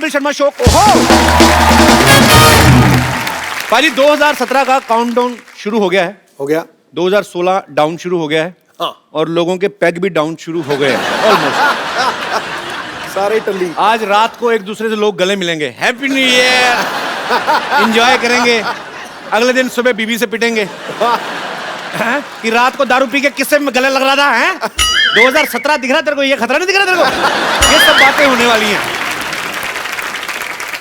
Kapil Sharma show को हो। पाजी 2017 का काउंटडाउन शुरू हो गया है। हो गया। 2016 डाउन शुरू हो गया है। हाँ। और लोगों के पैग भी डाउन शुरू हो गए हैं ऑलमोस्ट। सारे टल्ली। आज रात को एक दूसरे से लोग गले मिलेंगे, हैप्पी न्यू ईयर, एंजॉय करेंगे। अगले दिन सुबह बीबी से पिटेंगे कि रात को दारू पी के किससे गले लग रहा था है? 2017 दिख रहा तेरे को? ये खतरा नहीं दिख रहा तेरे को? ये सब बातें होने वाली हैं।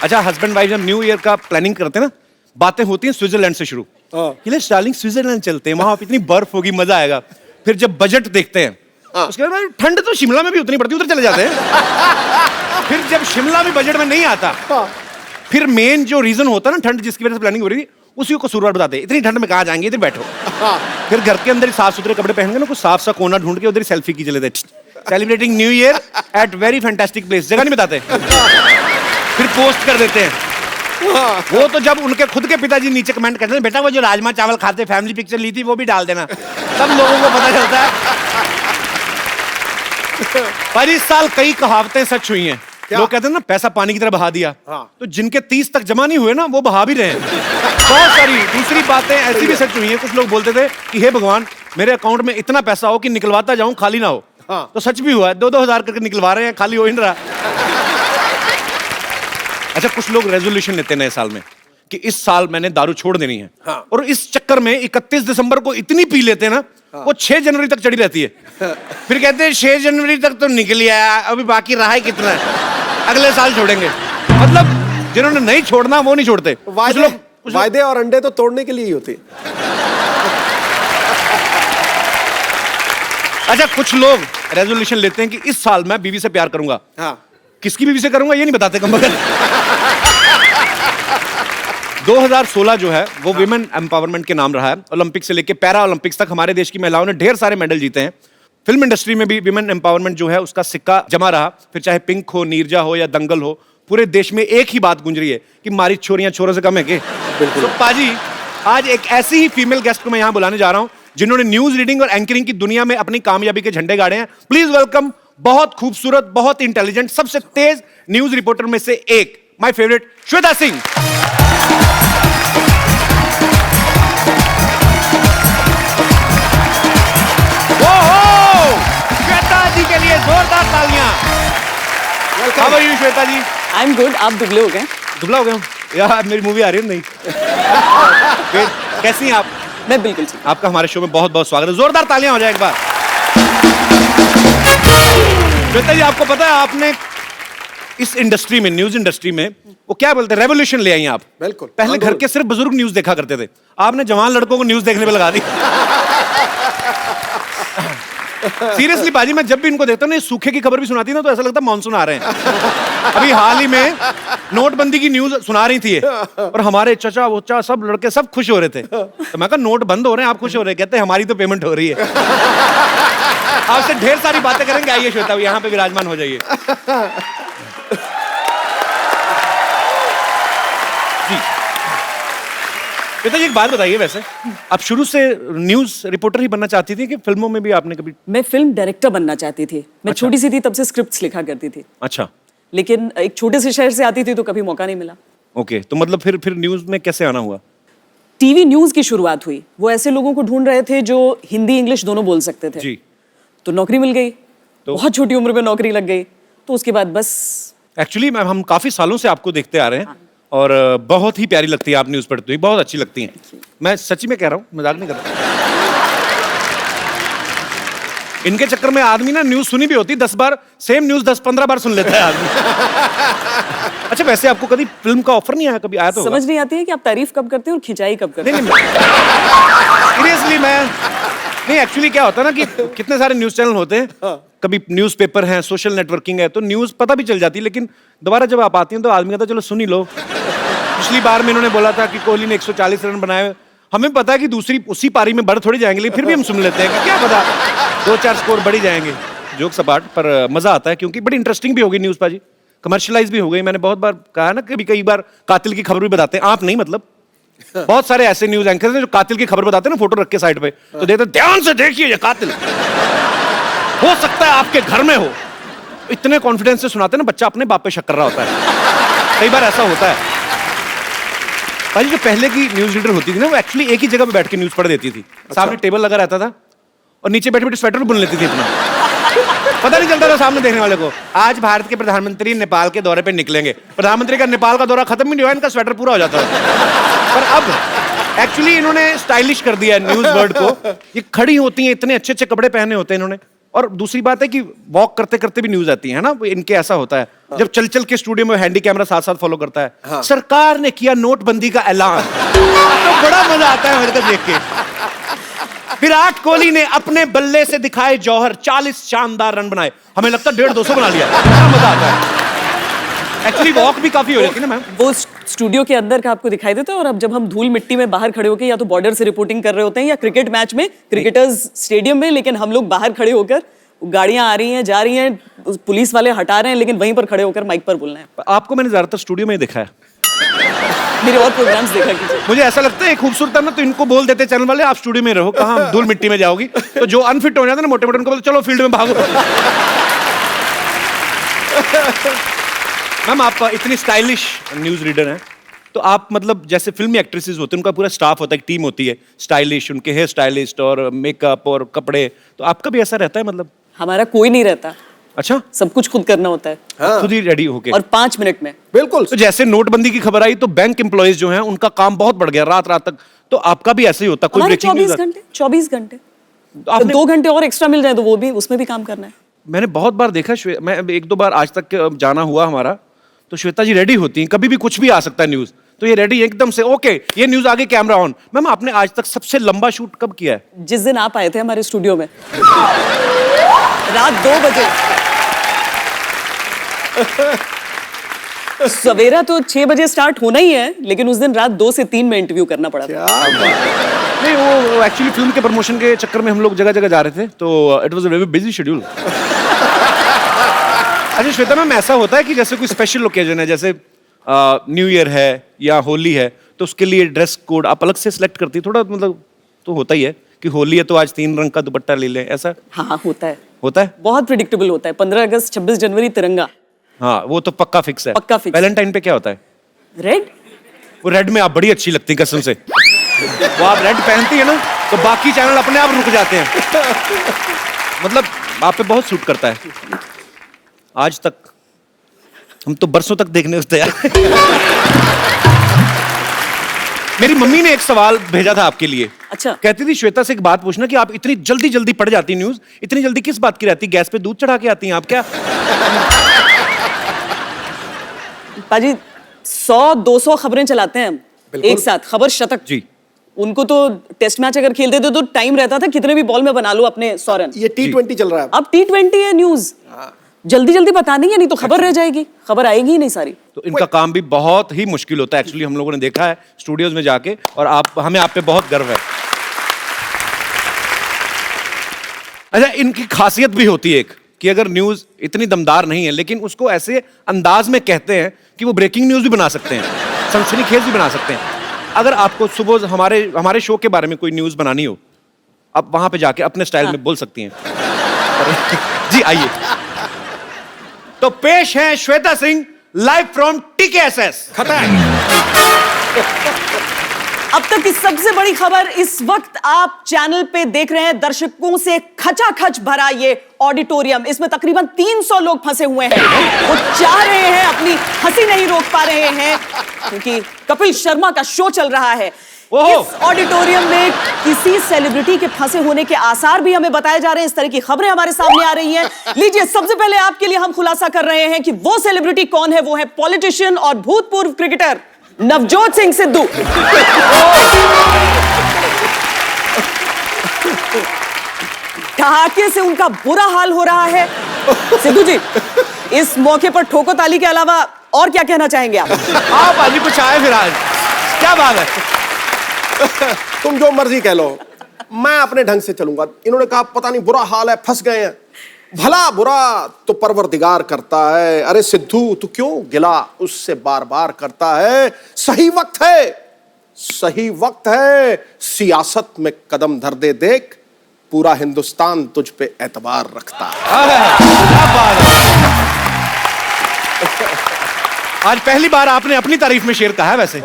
अच्छा, हस्बैंड वाइफ जब न्यू ईयर का प्लानिंग करते हैं ना, बातें होती हैं स्विट्जरलैंड से शुरू। डार्लिंग स्विट्जरलैंड चलते हैं, वहां इतनी बर्फ होगी, मजा आएगा। फिर जब बजट देखते हैं, उसके बाद ठंड तो शिमला में भी उतनी पड़ती है, उधर चले जाते हैं। फिर जब शिमला भी बजट में नहीं आता, फिर मेन जो रीजन होता है ना ठंड जिसकी वजह से प्लानिंग हो रही थी, उसी को कसूरवार बताते हैं। इतनी ठंड में कहाँ जाएंगे, इधर बैठो। फिर घर के अंदर साफ सुथरे कपड़े पहन के ना, कुछ साफ सा कोना ढूंढ के उधर सेल्फी की चले थे, celebrating new year at very fantastic place. जगह नहीं बताते, फिर पोस्ट कर देते हैं। वो तो जब उनके खुद के पिताजी नीचे कमेंट करते हैं, बेटा वो जो राजमा चावल खाते फैमिली पिक्चर ली थी वो भी डाल देना, सब लोगों को पता चलता है। पर इस साल कई कहावतें सच हुई हैं। लोग कहते हैं ना, पैसा पानी की तरह बहा दिया। तो जिनके 30 तक जमा नहीं हुए ना, वो बहा भी रहे हैं। बहुत सारी दूसरी बातें ऐसी भी सच हुई हैं। कुछ लोग बोलते थे कि हे भगवान, मेरे अकाउंट में इतना पैसा हो कि निकलवाता जाऊं, खाली ना हो। तो सच भी हुआ है, 2-2 हजार करके निकलवा रहे हैं, खाली हो ही नहीं रहा। अच्छा, कुछ लोग रेजोल्यूशन लेते हैं नए साल में कि इस साल मैंने दारू छोड़ देनी है। और इस चक्कर में 31 दिसंबर को इतनी पी लेते हैं ना, वो 6 जनवरी तक चढ़ी रहती है। फिर कहते हैं 6 जनवरी तक तो निकल आया, अभी बाकी रहा है कितना है, अगले साल छोड़ेंगे। मतलब जिन्होंने नहीं छोड़ना वो नहीं छोड़ते। वायदे और अंडे तो तोड़ने के लिए ही होते। अच्छा, कुछ लोग रेजोल्यूशन लेते हैं कि इस साल मैं बीवी से प्यार करूंगा। किसकी बीवी से करूंगा ये नहीं बताते कम। 2016 जो है वो विमेन एम्पावरमेंट के नाम रहा है। ओलंपिक से लेकर पैरा ओलंपिक्स तक हमारे देश की महिलाओं ने ढेर सारे मेडल जीते हैं। फिल्म इंडस्ट्री में भी विमेन एम्पावरमेंट जो है उसका सिक्का जमा रहा। फिर चाहे पिंक हो, नीरजा हो या दंगल हो, पूरे देश में एक ही बात गूंज रही है कि हमारी छोरियां छोरों से कम है के। बिल्कुल। तो पाजी, आज एक ऐसी ही फीमेल गेस्ट को मैं यहां बुलाने जा रहा हूं जिन्होंने न्यूज रीडिंग और एंकरिंग की दुनिया में अपनी कामयाबी के झंडे गाड़े हैं। प्लीज वेलकम, बहुत खूबसूरत, बहुत इंटेलिजेंट, सबसे तेज न्यूज रिपोर्टर में से एक, माय फेवरेट श्वेता सिंह। श्वेता जी के लिए जोरदार तालियां। How are you, Shweta ji? I'm good. आप दुबले हो गए? दुबला हो गया हूँ यार, मेरी मूवी आ रही है नहीं। कैसी हैं आप? मैं बिल्कुल ठीक। आपका हमारे शो में बहुत बहुत स्वागत है। जोरदार तालियां हो जाए एक बार। श्वेता जी, आपको पता है आपने इस इंडस्ट्री में, न्यूज इंडस्ट्री में, वो क्या बोलते हैं, रेवोल्यूशन ले आई आप। बिल्कुल। पहले घर के सिर्फ बुजुर्ग न्यूज देखा करते थे, आपने जवान लड़कों को न्यूज देखने पे लगा दी। सीरियसली बाजी, मैं जब भी इनको देखता हूँ ना, सूखे की खबर भी सुनाती ना, तो ऐसा लगता है मानसून आ रहे हैं। अभी हाल ही में नोटबंदी की न्यूज सुना रही थी और हमारे चचा वोचा सब लड़के सब खुश हो रहे थे। तो मैं कहा नोट बंद हो रहे हैं, आप खुश हो रहे हैं? कहते हैं हमारी तो पेमेंट हो रही है। आपसे ढेर सारी बातें करेंगे। आइए श्वेता, यहाँ पे विराजमान हो जाइए जी। श्वेता जी, एक बात बताइए, वैसे आप शुरू से न्यूज रिपोर्टर ही बनना चाहती थी कि फिल्मों में भी आपने कभी? मैं फिल्म डायरेक्टर बनना चाहती थी। मैं अच्छा। छोटी सी थी तब से स्क्रिप्ट्स लिखा करती थी। अच्छा। लेकिन एक छोटे से शहर से आती थी तो कभी मौका नहीं मिला। ओके, तो मतलब फिर न्यूज में कैसे आना हुआ? टीवी न्यूज की शुरुआत हुई। वो ऐसे लोगों को ढूंढ रहे थे जो हिंदी इंग्लिश दोनों बोल सकते थे जी। तो नौकरी मिल गई। तो बहुत छोटी उम्र में नौकरी लग गई। तो उसके बाद बस एक्चुअली मैम, हम काफी सालों से आपको देखते आ रहे हैं और बहुत ही प्यारी लगती है आप न्यूज पढ़ते हुए, बहुत अच्छी लगती हैं। मैं सच्ची में कह रहा हूँ, मजाक नहीं कर रहा। इनके चक्कर में आदमी ना न्यूज सुनी भी होती 10 बार, सेम न्यूज 10-15 बार सुन लेता है आदमी। अच्छा, वैसे आपको कभी फिल्म का ऑफर नहीं आया? कभी आया तो समझ नहीं आती है कि आप तारीफ कब करते हैं और खिंचाई कब करते हैं। सीरियसली मैं नहीं, एक्चुअली क्या होता है ना कि कितने सारे न्यूज चैनल होते हैं, कभी न्यूज़पेपर है, सोशल नेटवर्किंग है, तो न्यूज पता भी चल जाती है, लेकिन दोबारा जब आप आती हैं तो आदमी कहता है चलो सुन ही लो। पिछली बार में इन्होंने बोला था कि कोहली ने 140 रन बनाए, हमें पता है कि दूसरी उसी पारी में बढ़ थोड़ी जाएंगे, लेकिन फिर भी हम सुन लेते हैं कि क्या पता 2-4 स्कोर बढ़ ही जाएंगे। जोक सपाट, पर मजा आता है क्योंकि बड़ी इंटरेस्टिंग भी हो गई न्यूज पाजी, कमर्शियलाइज भी हो गई। मैंने बहुत बार कहा ना, कई बार कातिल की खबर भी बताते हैं, आप नहीं मतलब बहुत सारे ऐसे न्यूज एंकर हैं जो कातिल की खबर बताते हैं ना, फोटो रख के साइड पे, तो देते ध्यान से देखिए ये कातिल हो सकता है आपके घर में हो। इतने कॉन्फिडेंस से सुनाते हैं ना, बच्चा अपने बाप पे शक कर रहा होता है। कई बार ऐसा होता है भाई। जो पहले की न्यूज रीडर होती थी ना, वो एक्चुअली एक ही जगह पे बैठ के न्यूज पढ़ देती थी। सामने टेबल लगा रहता था और नीचे बैठे बैठे स्वेटर बुन लेती थी अपना। पता नहीं चलता था सामने देखने वाले को। आज भारत के प्रधानमंत्री नेपाल के दौरे पे निकलेंगे। प्रधानमंत्री का नेपाल का दौरा खत्म ही नहीं हुआ, इनका स्वेटर पूरा हो जाता था। पर अब एक्चुअली इन्होंने स्टाइलिश कर दिया है न्यूज वर्ड को। ये खड़ी होती हैं, इतने अच्छे अच्छे कपड़े पहने होते हैं इन्होंने। और दूसरी बात है कि वॉक करते करते भी न्यूज आती है ना, इनके ऐसा होता है। जब चल चल के स्टूडियो में हैंडी कैमरा साथ साथ फॉलो करता है। सरकार ने किया नोटबंदी का ऐलान, तो बड़ा मजा आता है मुझे देख के। विराट कोहली ने अपने बल्ले से दिखाए जौहर, 40 शानदार रन बनाए। हमें लगता है 150-200 बना लिया। बड़ा मजा आता है। एक्चुअली वॉक भी काफी हो जाती है ना मैम। वो स्टूडियो के अंदर का आपको दिखाई देता है, और अब जब हम धूल मिट्टी में बाहर खड़े होकर या तो बॉर्डर से रिपोर्टिंग कर रहे होते हैं या क्रिकेट मैच में क्रिकेटर्स स्टेडियम में, लेकिन हम लोग बाहर खड़े होकर, गाड़ियां आ रही हैं जा रही हैं, पुलिस वाले हटा रहे हैं, लेकिन वहीं पर खड़े होकर माइक पर बोलना है। आपको मैंने ज्यादातर स्टूडियो में ही देखा है। मेरे और प्रोग्राम्स देखा कीजिए। मुझे ऐसा लगता है खूबसूरत है ना, तो इनको बोल देते चैनल वाले आप स्टूडियो में रहो, कहाँ धूल मिट्टी में जाओगी। तो जो अनफिट हो जाता है ना मोटे मोटे, उनको बोलते चलो फील्ड में भागो। मैम आप इतनी स्टाइलिश न्यूज रीडर हैं, तो आप मतलब जैसे फिल्मी एक्ट्रेसेस होते हैं, उनका पूरा स्टाफ होता है, एक टीम होती है स्टाइलिश, उनके हेयर स्टाइलिस्ट और मेकअप और कपड़े, तो आपका भी ऐसा रहता है मतलब? हमारा कोई नहीं रहता। अच्छा, सब कुछ खुद करना होता है। हाँ। खुद ही रेडी होके, और 5 मिनट में। बिल्कुल। तो जैसे नोटबंदी की खबर आई तो बैंक एम्प्लॉइज जो हैं उनका काम बहुत बढ़ गया रात रात तक, तो आपका भी ऐसे ही होता? कोई हमारे ब्रेकिंग 24 घंटे आपने 2 घंटे और एक्स्ट्रा मिल जाए तो वो भी, उसमें भी काम करना है। मैंने बहुत बार देखा, मैं 1-2 बार आज तक जाना हुआ हमारा, तो श्वेता जी रेडी होती हैं, कभी भी कुछ भी आ सकता है न्यूज, तो ये रेडी एकदम से, ओके ये न्यूज आगे, कैमरा ऑन। मैम आपने आज तक सबसे लंबा शूट कब किया है? जिस दिन आप आए थे हमारे स्टूडियो में रात 2 बजे। सवेरा तो 6 बजे स्टार्ट होना ही है, लेकिन उस दिन रात 2 से 3 में इंटरव्यू करना पड़ा था। नहीं, वो एक्चुअली फिल्म के प्रमोशन के चक्कर में हम लोग जगह जगह जा रहे थे, तो it was a very busy schedule. अच्छा श्वेता मैम, ऐसा होता है कि जैसे कोई स्पेशल ओकेजन है, जैसे न्यू ईयर है या होली है, तो उसके लिए ड्रेस कोड आप अलग से सिलेक्ट करती है? थोड़ा मतलब तो होता ही है कि होली है तो आज 3 रंग का दुपट्टा ले लें, ऐसा? हाँ होता है। होता है, बहुत प्रिडिक्टेबल होता है। 15 अगस्त 26 जनवरी तिरंगा। हाँ वो तो पक्का फिक्स है। पक्का फिक्स। वैलेंटाइन पे क्या होता है? रेड। वो रेड में आप बड़ी अच्छी लगती कसम से। वो आप रेड पहनती है ना, तो बाकी चैनल अपने आप रुक जाते हैं। मतलब आप पे बहुत सूट करता है। आज तक हम तो बरसों तक देखने को तैयार। मेरी मम्मी ने एक सवाल भेजा था आपके लिए। अच्छा। कहती थी श्वेता से एक बात पूछना कि आप इतनी जल्दी जल्दी पढ़ जाती न्यूज, इतनी जल्दी किस बात की रहती? गैस पे दूध चढ़ा के आती हैं आप क्या? पाजी 100-200 खबरें चलाते हैं हम एक साथ, खबर शतक जी। उनको तो टेस्ट मैच अगर खेलते थे तो टाइम रहता था, कितने भी बॉल में बना लो अपने 100 रन। ये T20 चल रहा है। अब T20 है न्यूज। जल्दी जल्दी बतानी है, नहीं तो खबर रह जाएगी, खबर आएगी ही नहीं सारी। तो इनका काम भी बहुत ही मुश्किल होता है एक्चुअली, हम लोगों ने देखा है स्टूडियोज में जाके, और हमें आप पे बहुत गर्व है। अच्छा, इनकी खासियत भी होती है एक, कि अगर न्यूज इतनी दमदार नहीं है लेकिन उसको ऐसे अंदाज में कहते हैं कि वो ब्रेकिंग न्यूज भी बना सकते हैं, सनसनीखेज भी बना सकते हैं। अगर आपको सुबह हमारे शो के बारे में कोई न्यूज बनानी हो, आप वहां पे जाके अपने स्टाइल में बोल सकती हैं। जी आइए, तो पेश है श्वेता सिंह लाइव फ्रॉम टीकेएसएस। अब तक की सबसे बड़ी खबर इस वक्त आप चैनल पे देख रहे हैं। दर्शकों से खचाखच भरा ये ऑडिटोरियम, इसमें तकरीबन 300 लोग फंसे हुए हैं। वो चाह रहे हैं, अपनी हंसी नहीं रोक पा रहे हैं क्योंकि कपिल शर्मा का शो चल रहा है। इस ऑडिटोरियम में किसी सेलिब्रिटी के फंसे होने के आसार भी हमें बताए जा रहे हैं। इस तरह की खबरें हमारे सामने आ रही हैं। लीजिए, सबसे पहले आपके लिए हम खुलासा कर रहे हैं कि वो सेलिब्रिटी कौन है। वो है पॉलिटिशियन और भूतपूर्व क्रिकेटर नवजोत सिंह सिद्धू। ठहाके से उनका बुरा हाल हो रहा है। सिद्धू जी, इस मौके पर ठोको ताली के अलावा और क्या कहना चाहेंगे आप? आप आज कुछ आए फिर, आज क्या बात है? तुम जो मर्जी कह लो, मैं अपने ढंग से चलूंगा। इन्होंने कहा पता नहीं बुरा हाल है, फंस गए हैं। भला बुरा तो परवरदिगार करता है। अरे सिद्धू, तू क्यों गिला उससे बार बार करता है? सही वक्त है, सही वक्त है। सियासत में कदम धर दे, देख पूरा हिंदुस्तान तुझ पे एतबार रखता है। क्या बात है? आज पहली बार आपने अपनी तारीफ में शेर कहा है वैसे।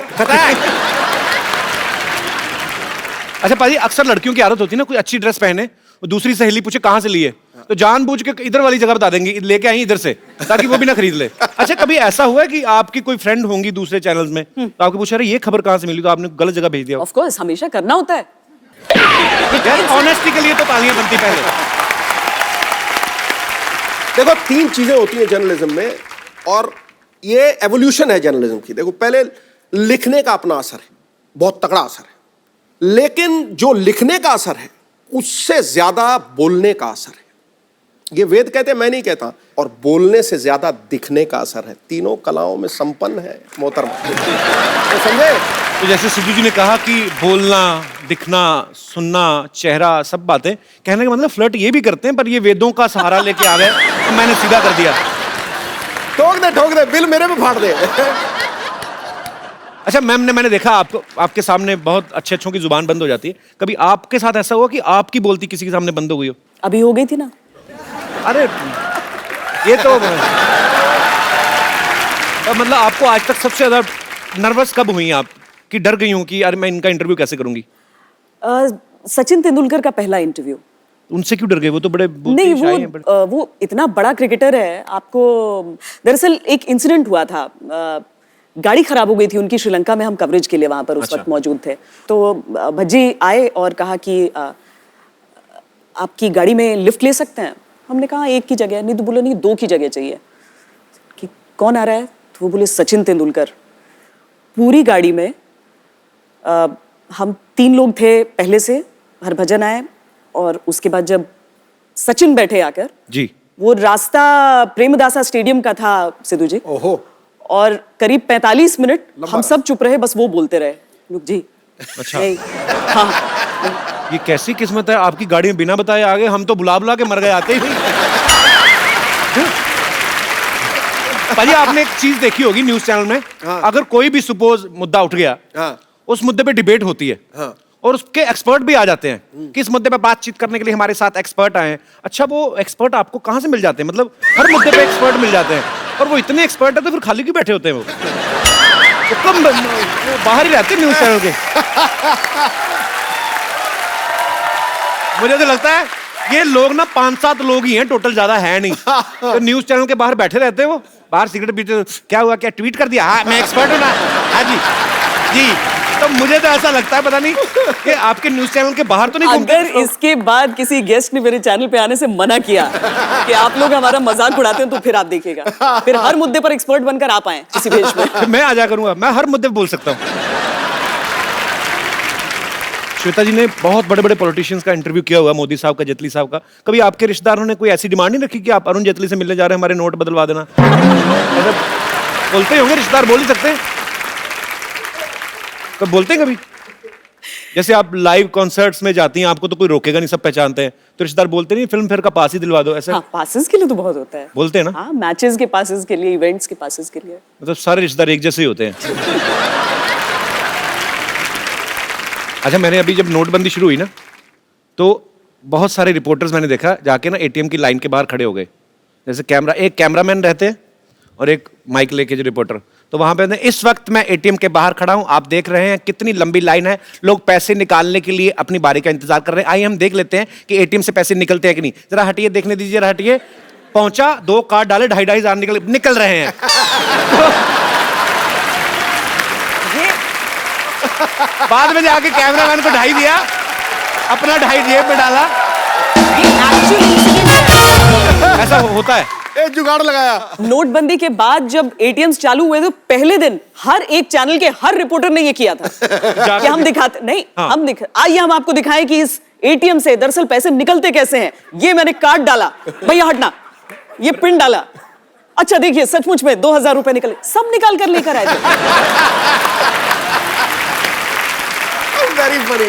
अच्छा पाजी, अक्सर लड़कियों की आदत होती है ना, कोई अच्छी ड्रेस पहने, दूसरी सहेली पूछे कहाँ से ली है, तो जानबूझ के इधर वाली जगह बता देंगे, लेके आई इधर से, ताकि वो भी ना खरीद ले। अच्छा, कभी ऐसा हुआ है कि आपकी कोई फ्रेंड होंगी दूसरे चैनल्स में, तो आपको पूछा, अरे ये खबर कहाँ से मिली, तो आपने गलत जगह भेज दिया? ऑफ कोर्स, हमेशा करना होता है। ऑनेस्टी के लिए तो तालियां बनती पहले। देखो, 3 चीजें होती हैं जर्नलिज्म में, और ये एवोल्यूशन है जर्नलिज्म की। देखो, पहले लिखने का अपना असर है, बहुत तगड़ा असर है, लेकिन जो लिखने का असर है उससे ज्यादा बोलने का असर है। ये वेद कहते हैं, मैं नहीं कहता। और बोलने से ज्यादा दिखने का असर है। तीनों कलाओं में संपन्न है मोहतरमा, तो समझे? तो जैसे सिद्धू जी ने कहा कि बोलना, दिखना, सुनना, चेहरा, सब बातें, कहने का मतलब फ्लर्ट ये भी करते हैं, पर ये वेदों का सहारा लेके आ गए, तो मैंने सीधा कर दिया। ठोक दे, बिल मेरे में फाड़ दे। अच्छा मैम ने, मैंने देखा आपको, आपके सामने बहुत अच्छे अच्छों की जुबान बंद हो जाती है, कभी आपके साथ ऐसा हुआ कि आपकी बोलती किसी के सामने बंद हो गई हो? अभी हो गई थी ना। अरे ये तो मतलब आपको आज तक सबसे ज्यादा नर्वस कब हुई आप, कि डर गई हूं कि यार मैं इनका इंटरव्यू कैसे करूंगी? सचिन तेंदुलकर का पहला इंटरव्यू। उनसे क्यों डर गए? वो तो बड़े नहीं, वो इतना बड़ा क्रिकेटर है। आपको दरअसल एक इंसिडेंट हुआ था, गाड़ी खराब हो गई थी उनकी श्रीलंका में, हम कवरेज के लिए वहां पर उस वक्त मौजूद थे। तो भज्जी आए और कहा कि आपकी गाड़ी में लिफ्ट ले सकते हैं? हमने कहा एक की जगह नहीं, तो बोला नहीं 2 की जगह चाहिए। कि कौन आ रहा है? तो वो बोले सचिन तेंदुलकर। पूरी गाड़ी में हम 3 लोग थे पहले से, हरभजन आए, और उसके बाद जब सचिन बैठे आकर जी, वो रास्ता प्रेमदासा स्टेडियम का था सिद्धू जी। ओहो। और करीब 45 मिनट हम सब चुप रहे, बस वो बोलते रहे, लोग जी। अच्छा। नहीं, हाँ। ये कैसी किस्मत है, आपकी गाड़ी में बिना बताए आ गए, हम तो बुला बुला के मर गए आते ही। भाजी आपने एक चीज देखी होगी न्यूज चैनल में, हाँ। अगर कोई भी सपोज मुद्दा उठ गया, हाँ। उस मुद्दे पे डिबेट होती है, हाँ। और उसके एक्सपर्ट भी आ जाते हैं कि इस मुद्दे पे बातचीत करने के लिए हमारे साथ एक्सपर्ट आए हैं। अच्छा, वो एक्सपर्ट आपको कहाँ से मिल जाते हैं? मतलब हर मुद्दे पे एक्सपर्ट मिल जाते हैं, और वो इतने एक्सपर्ट है तो फिर खाली क्यों बैठे होते हैं? वो कम बाहर ही रहते हैं न्यूज चैनल के। मुझे तो लगता है ये लोग ना 5-7 लोग ही हैं टोटल, ज्यादा है नहीं। तो न्यूज चैनल के बाहर बैठे रहते हैं, वो बाहर सिगरेट पीते, क्या हुआ, क्या ट्वीट कर दिया, हाँ मैं एक्सपर्ट हूँ ना, हाँ जी जी। तो मुझे तो ऐसा लगता है, पता नहीं कि आपके न्यूज चैनल के बाहर तो नहीं घूमते। अगर इसके बाद किसी गेस्ट ने मेरे चैनल पे आने से मना किया कि आप लोग हमारा मजाक उड़ाते हैं, तो फिर आप देखिएगा, फिर हर मुद्दे पर एक्सपर्ट बनकर आप आए किसी भेष में। मैं आ जा करूंगा, मैं हर मुद्दे पे बोल सकता हूँ। श्वेता जी ने बहुत बड़े बड़े पॉलिटिशियंस का इंटरव्यू किया हुआ, मोदी साहब का, जेटली साहब का। कभी आपके रिश्तेदारों ने कोई ऐसी डिमांड नहीं रखी कि आप अरुण जेटली से मिलने जा रहे हैं, हमारे नोट बदलवा देना? बोलते होंगे रिश्तेदार, बोल ही सकते हैं, कब बोलते हैं कभी? जैसे आप लाइव कॉन्सर्ट्स में जाती हैं, आपको तो कोई रोकेगा नहीं, सब पहचानते हैं, तो रिश्तेदार बोलते नहीं फिल्म फेयर का पास ही दिलवा दो, ऐसा? हाँ, पासेस के लिए तो बहुत होता है। बोलते हैं ना? हाँ, मैचेस के पासेस के लिए, इवेंट्स के पासेस के लिए। मतलब सारे रिश्तेदार एक जैसे ही होते हैं। अच्छा, मैंने अभी जब नोटबंदी शुरू हुई ना, तो बहुत सारे रिपोर्टर्स मैंने देखा जाके ना एटीएम की लाइन के बाहर खड़े हो गए। जैसे एक कैमरामैन रहते हैं और एक माइक लेके जो रिपोर्टर, तो वहां पे इस वक्त मैं एटीएम के बाहर खड़ा हूं, आप देख रहे हैं कितनी लंबी लाइन है, लोग पैसे निकालने के लिए अपनी बारी का इंतजार कर रहे हैं। आइए हम देख लेते हैं कि एटीएम से पैसे निकलते हैं कि नहीं। जरा हटिए, देखने दीजिए, जरा हटिए। पहुंचा, 2 कार्ड डाले, 2.5 हजार निकल रहे हैं। बाद में जाके कैमरामैन को 2.5 दिया, अपना 2.5 जेब में डाला। ऐसा होता है, जुगाड़ लगाया। नोटबंदी के बाद जब एटीएम्स चालू हुए, तो पहले दिन हर एक चैनल के हर रिपोर्टर ने ये किया था कि हम दिखाते नहीं, हाँ। आइए हम आपको दिखाएं कि इस एटीएम से दरअसल पैसे निकलते कैसे हैं। ये मैंने कार्ड डाला, भैया हटना, ये पिन डाला, अच्छा देखिए सचमुच में 2000 रुपए निकले, सब निकाल कर लेकर आए थे। Very funny.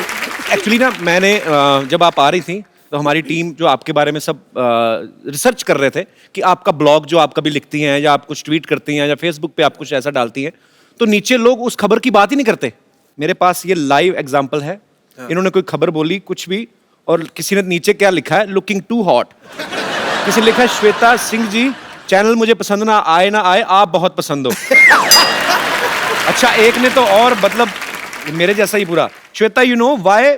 एक्चुअली ना, मैंने जब आप आ रही थी तो हमारी टीम जो आपके बारे में सब रिसर्च कर रहे थे कि आपका ब्लॉग जो आप कभी लिखती हैं, या आप कुछ ट्वीट करती हैं, या फेसबुक पे आप कुछ ऐसा डालती हैं, तो नीचे लोग उस खबर की बात ही नहीं करते। मेरे पास ये लाइव एग्जांपल है। इन्होंने कोई खबर बोली कुछ भी, और किसी ने नीचे क्या लिखा है, लुकिंग टू हॉट। किसी ने लिखा है श्वेता सिंह जी चैनल मुझे पसंद ना आए, आप बहुत पसंद हो। अच्छा, एक ने तो और मतलब मेरे जैसा ही पूरा। श्वेता, यू नो व्हाई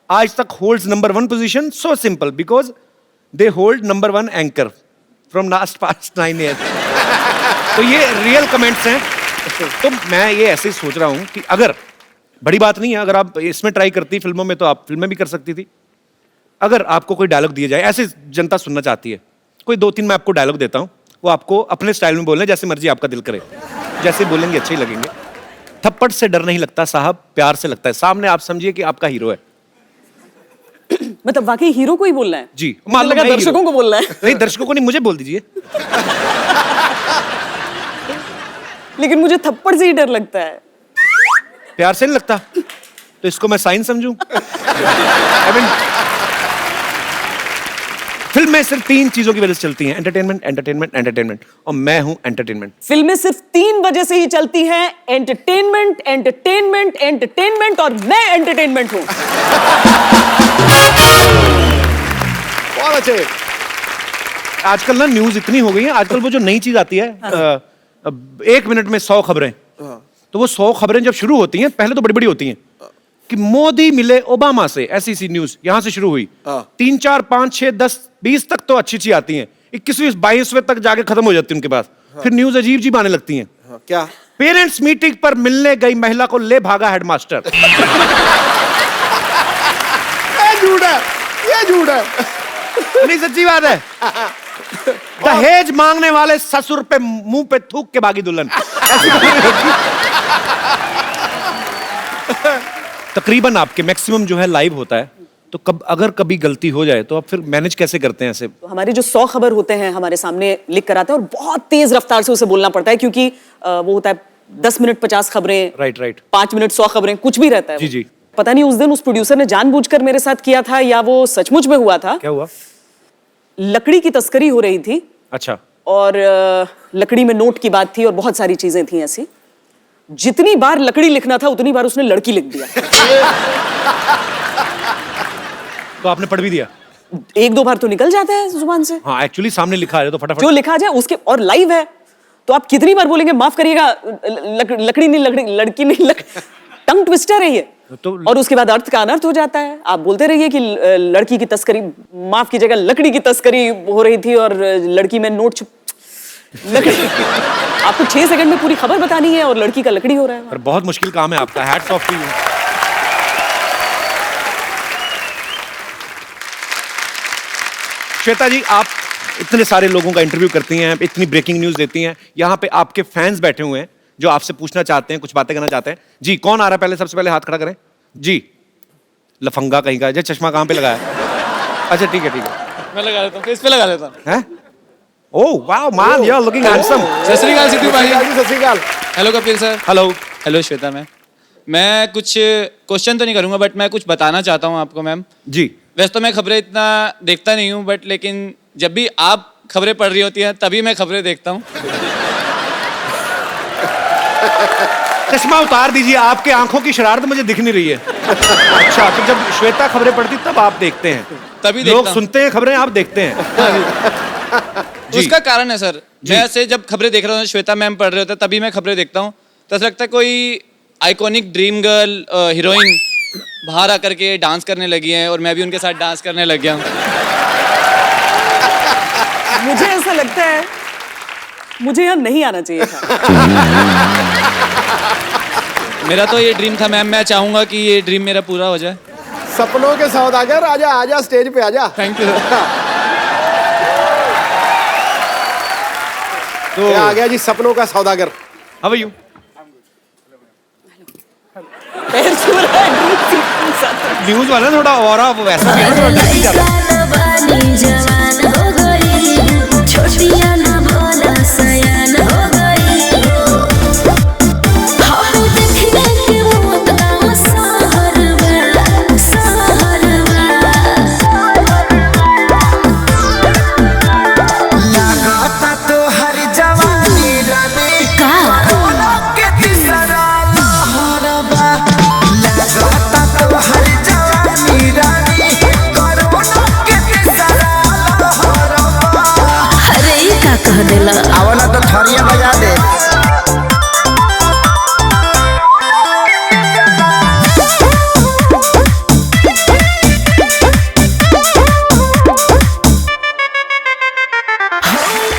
आज तक holds number 1 position? So simple, because they hold number 1 anchor from last past 9 years। तो ये रियल कमेंट्स हैं। तो मैं ये ऐसे ही सोच रहा हूं कि अगर, बड़ी बात नहीं है, अगर आप इसमें ट्राई करती फिल्मों में तो आप फिल्में भी कर सकती थी। अगर आपको कोई डायलॉग दिया जाए, ऐसे जनता सुनना चाहती है, कोई 2-3 मैं आपको डायलॉग देता हूं, वो आपको अपने स्टाइल में बोलना है, जैसे मर्जी आपका दिल करे, जैसे बोलेंगे अच्छे ही लगेंगे। थप्पड़ से डर नहीं लगता साहब, प्यार से लगता है। सामने आप समझिए कि आपका हीरो है। मतलब वाकई हीरो को ही बोलना है? जी, मुझे लगा दर्शकों को बोलना है। नहीं, दर्शकों को नहीं, मुझे बोल दीजिए। लेकिन मुझे थप्पड़ से ही डर लगता है। प्यार से नहीं लगता, तो इसको मैं साइन समझूं? I mean, फिल्में सिर्फ 3 चीजों की वजह से चलती हैं, एंटरटेनमेंट, एंटरटेनमेंट, एंटरटेनमेंट, और मैं हूं एंटरटेनमेंट। फिल्में सिर्फ 3 वजह से ही चलती हैं, एंटरटेनमेंट, एंटरटेनमेंट, एंटरटेनमेंट, और मैं एंटरटेनमेंट हूं। बहुत अच्छे। आजकल ना न्यूज इतनी हो गई है, आजकल वो जो नई चीज आती है, 1 मिनट में 100 खबरें, तो वो 100 खबरें जब शुरू होती हैं, पहले तो बड़ी बड़ी होती हैं कि मोदी मिले ओबामा से, ऐसी सी न्यूज यहां से शुरू हुई। 3, 4, 5, 6, 10, 20 तक तो अच्छी आती हैं, 21वीं 22वें तक जाके खत्म हो जाती है उनके पास। फिर न्यूज अजीब जी आने लगती हैं। क्या? पेरेंट्स मीटिंग पर मिलने गई महिला को ले भागा हेडमास्टर। ये झूठ है, ये झूठ है। नहीं, सच्ची बात है। दहेज मांगने वाले ससुर पे मुंह पे थूक के भागी दुल्हन। तकरीबन आपके मैक्सिमम जो है लाइव होता है, तो अगर कभी गलती हो जाए तो आप फिर मैनेज कैसे करते हैं ऐसे? तो हमारे जो 100 खबर होते हैं हमारे सामने लिख कर आते हैं, और बहुत तेज रफ्तार से उसे बोलना पड़ता है, क्योंकि वो होता है 10 मिनट 50 खबरें, राइट 5 मिनट 100 खबरें, कुछ भी रहता है। जी, जी। पता नहीं उस दिन उस प्रोड्यूसर ने जानबूझकर मेरे साथ किया था या वो सचमुच में हुआ था। क्या हुआ? लकड़ी की तस्करी हो रही थी। अच्छा। और लकड़ी में नोट की बात थी और बहुत सारी चीजें थी ऐसी। जितनी बार लकड़ी लिखना था उतनी बार उसने लड़की लिख दिया। तो आपने पढ़ भी दिया? 1-2 बार तो निकल जाता है जुबान से। हाँ, एक्चुअली सामने लिखा है तो फटाफट जो लिखा जाए उसके, और लाइव है तो आप कितनी बार बोलेंगे माफ करिएगा, लकड़ी नहीं, लड़की नहीं, टंग ट्विस्टर है ये। तो और उसके बाद अर्थ का अनर्थ हो जाता है। आप बोलते रहिए कि लड़की की तस्करी, माफ कीजिएगा, लकड़ी की तस्करी हो रही थी और लड़की में नोट लकड़ी। आपको 6 सेकंड में पूरी खबर बतानी है और लड़की का लकड़ी हो रहा है। पर बहुत मुश्किल काम है आपका। Hats off to you. Shweta ji, आप इतने सारे लोगों का इंटरव्यू करती हैं, इतनी ब्रेकिंग न्यूज देती हैं, यहाँ पे आपके फैंस बैठे हुए हैं जो आपसे पूछना चाहते हैं, कुछ बातें करना चाहते हैं। जी, कौन आ रहा है? पहले सबसे पहले हाथ खड़ा करें जी। लफंगा कहीं का। चश्मा कहाँ पे लगाया? अच्छा, ठीक है, ठीक है, मैं लगा लेता हूँ, फेस पे लगा लेता हूँ। हैं? Oh wow man, you are looking handsome. Sat Shri Akal Sidhu भाई। Sat Shri Akal. Hello Kapil sir. Hello. Hello Shweta ma'am. मैं कुछ क्वेश्चन तो नहीं करूंगा, बट मैं कुछ बताना चाहता हूँ आपको मैम। जी। वैसे तो मैं खबरें इतना देखता नहीं हूँ, बट लेकिन जब भी आप खबरें पढ़ रही होती हैं तभी मैं खबरें देखता हूँ। चश्मा उतार दीजिए, आपके आंखों की शरारत मुझे दिख नहीं रही है। अच्छा, तो जब श्वेता खबरें पढ़ती तब आप देखते हैं? तभी लोग देखता हूँ। सुनते हैं खबरें, आप देखते हैं? जी। उसका कारण है सर, मैं ऐसे जब खबरें देख रहा हूँ, श्वेता मैम पढ़ रहे होते हैं तभी मैं खबरें देखता हूँ, तो ऐसा लगता है कोई आइकॉनिक ड्रीम गर्ल हीरोइन बाहर आकर के डांस करने लगी है और मैं भी उनके साथ डांस करने लग गया हूँ। मुझे ऐसा लगता है मुझे यहाँ नहीं आना चाहिए था। मेरा तो ये ड्रीम था मैम, मैं चाहूंगा कि ये ड्रीम मेरा पूरा हो जाए। सपनों के सौदागर, आजा आजा स्टेज पे आजा। Thank you. तो आ गया जी सपनों का सौदागर। How are you? पैर छू रहा है। न्यूज वाला थोड़ा और आप वैसा भी है, थोड़ा जल्दी चलो।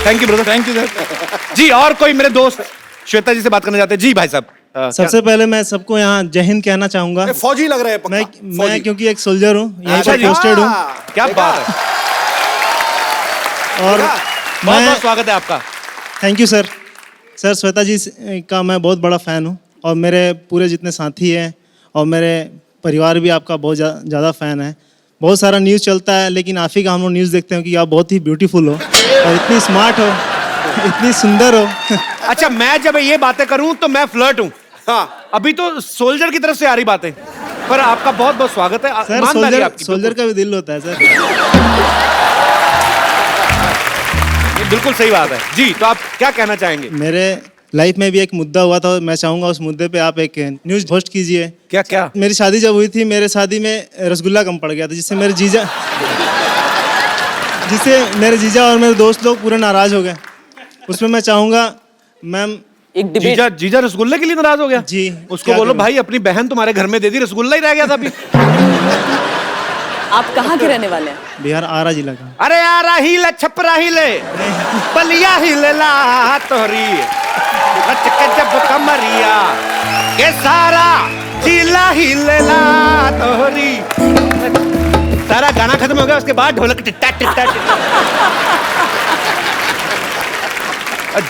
Thank you brother. Thank you sir. जी और कोई मेरे दोस्त श्वेता जी से बात करना चाहते हैं? जी भाई साहब। सबसे पहले मैं सबको यहाँ जय हिंद कहना चाहूंगा। ये फौजी लग रहे हैं पक्का। मैं क्योंकि एक सोल्जर हूँ, यहीं अच्छा पर जी। पोस्टेड हूँ क्या बात है, और बहुत बहुत स्वागत है आपका। Thank you sir. Sir Shweta ji का मैं बहुत बड़ा फ़ैन हूँ, और मेरे पूरे जितने साथी हैं और मेरे परिवार भी आपका बहुत ज़्यादा फ़ैन है। बहुत सारा न्यूज़ चलता है, लेकिन आप ही का हम लोग न्यूज़ देखते हैं कि आप बहुत ही ब्यूटीफुल हो और इतनी स्मार्ट हो, इतनी सुंदर हो। अच्छा मैं जब ये बातें करूं तो मैं फ्लर्ट हूं। हाँ, अभी तो सोल्जर की तरफ से आ रही बातें, पर आपका बहुत बहुत स्वागत है। सर ईमानदारी आपकी, सोल्जर का भी दिल होता है सर। ये बिल्कुल सही बात है जी। तो आप क्या कहना चाहेंगे? मेरे लाइफ में भी एक मुद्दा हुआ था, मैं चाहूँगा उस मुद्दे पे आप एक न्यूज़ होस्ट कीजिए। क्या क्या? मेरी शादी जब हुई थी, मेरे शादी में रसगुल्ला कम पड़ गया था, जिससे मेरे जीजा और मेरे दोस्त लोग पूरे नाराज हो गए। उसमें मैं चाहूँगा मैम, एक डिबेट। जीजा रसगुल्ले के लिए नाराज हो गया जी। उसको क्या बोलो करूं? भाई अपनी बहन तुम्हारे घर में दे दी, रसगुल्ला ही रह गया था अभी। आप कहाँ के रहने वाले हैं? बिहार आरा जिला का। अरे आरा ही ले, छपरा ही ले, बलिया ही ले ला तोरी, लचके जब कमरिया के सारा जिला ही ले ला तोरी। सारा गाना खत्म हो गया, उसके बाद ढोलक टिट्टा टिट्टा टिट्टा।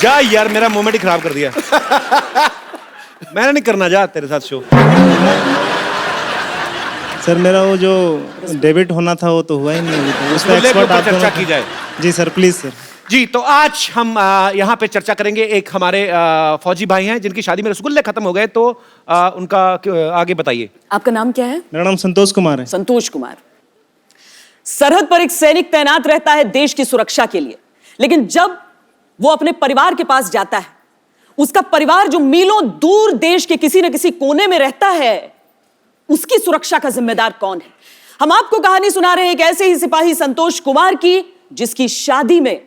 जा यार, मेरा मोमेंट ही खराब कर दिया। मैंने नहीं करना, जा तेरे साथ शो। सर मेरा वो जो डेबिट होना था वो तो हुआ ही नहीं, उस पर रसगुल्ले के एक्सपर्ट ऊपर आप दोनों चर्चा थे। की जाए। जी सर, प्लीज सर। जी तो आज हम यहाँ पे चर्चा करेंगे। एक हमारे फौजी भाई हैं जिनकी शादी में रसगुल्ले खत्म हो गए, तो उनका आगे बताइए। आपका नाम क्या है? मेरा नाम संतोष कुमार है। संतोष कुमार। सरहद पर एक सैनिक तैनात रहता है देश की सुरक्षा के लिए, लेकिन जब वो अपने परिवार के पास जाता है, उसका परिवार जो मीलों दूर देश के किसी न किसी कोने में रहता है, उसकी सुरक्षा का जिम्मेदार कौन है? हम आपको कहानी सुना रहे हैं एक ऐसे ही सिपाही संतोष कुमार की, जिसकी शादी में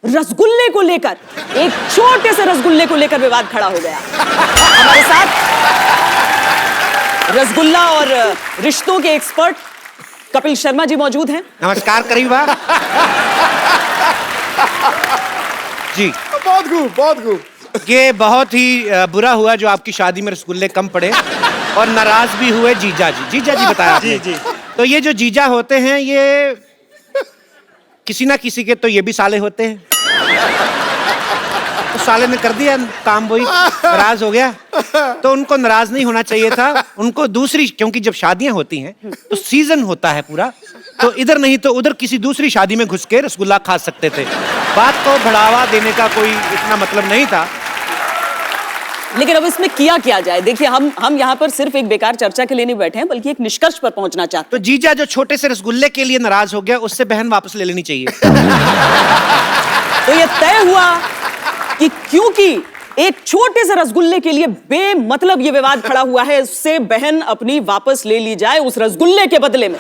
रसगुल्ले को लेकर, एक छोटे से रसगुल्ले को लेकर विवाद खड़ा हो गया। हमारे साथ रसगुल्ला और रिश्तों के एक्सपर्ट कपिल शर्मा जी मौजूद हैं। नमस्कार करीबा जी। बहुत खूब, बहुत खूब। ये बहुत ही बुरा हुआ जो आपकी शादी में रसगुल्ले कम पड़े, और नाराज भी हुए जीजा जी। जीजा जी बताया आपने। जी। तो ये जो जीजा होते हैं, ये किसी ना किसी के तो ये भी साले होते हैं। तो साले ने कर दिया काम, वही नाराज हो गया। तो उनको नाराज नहीं होना चाहिए था, उनको दूसरी, क्योंकि जब शादियां होती हैं तो सीजन होता है पूरा, तो इधर नहीं तो उधर किसी दूसरी शादी में घुस के रसगुल्ला खा सकते थे। बात को बढ़ावा देने का कोई इतना मतलब नहीं था। लेकिन अब इसमें किया क्या जाए? देखिए, हम यहाँ पर सिर्फ एक बेकार चर्चा के लिए नहीं बैठे हैं, बल्कि एक निष्कर्ष पर पहुंचना चाहते तो जीजा जो छोटे से रसगुल्ले के लिए नाराज हो गया, उससे बहन वापस ले लेनी चाहिए। हैं। तो ये तय हुआ कि क्योंकि एक छोटे से रसगुल्ले के लिए बेमतलब ये विवाद खड़ा हुआ है, उससे बहन अपनी वापस ले ली जाए उस रसगुल्ले के बदले में।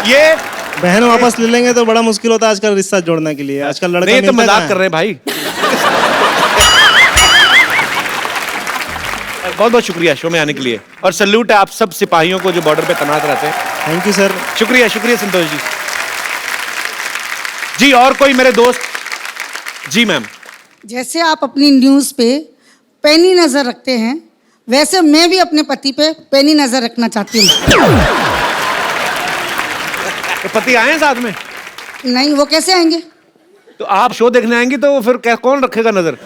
ये बहन वापस ले लेंगे तो बड़ा मुश्किल होता है आजकल रिश्ता जोड़ने के लिए। आजकल लड़का नहीं तो मिलता मजाक कहाँ कर है? रहे हैं भाई। बहुत बहुत शुक्रिया शो में आने के लिए, और सल्यूट है आप सब सिपाहियों को जो बॉर्डर पे तैनात रहते हैं। Thank you sir. शुक्रिया शुक्रिया संतोष जी। जी और कोई मेरे दोस्त? जी मैम। जैसे आप अपनी न्यूज़ पे पैनी नज़र रखते हैं, वैसे मैं भी अपने पति पे पैनी नज़र रखना चाहती हूँ। तो पति आए हैं साथ में? नहीं, वो कैसे आएंगे? तो आप शो देखने आएंगी तो फिर कौन रखेगा नजर?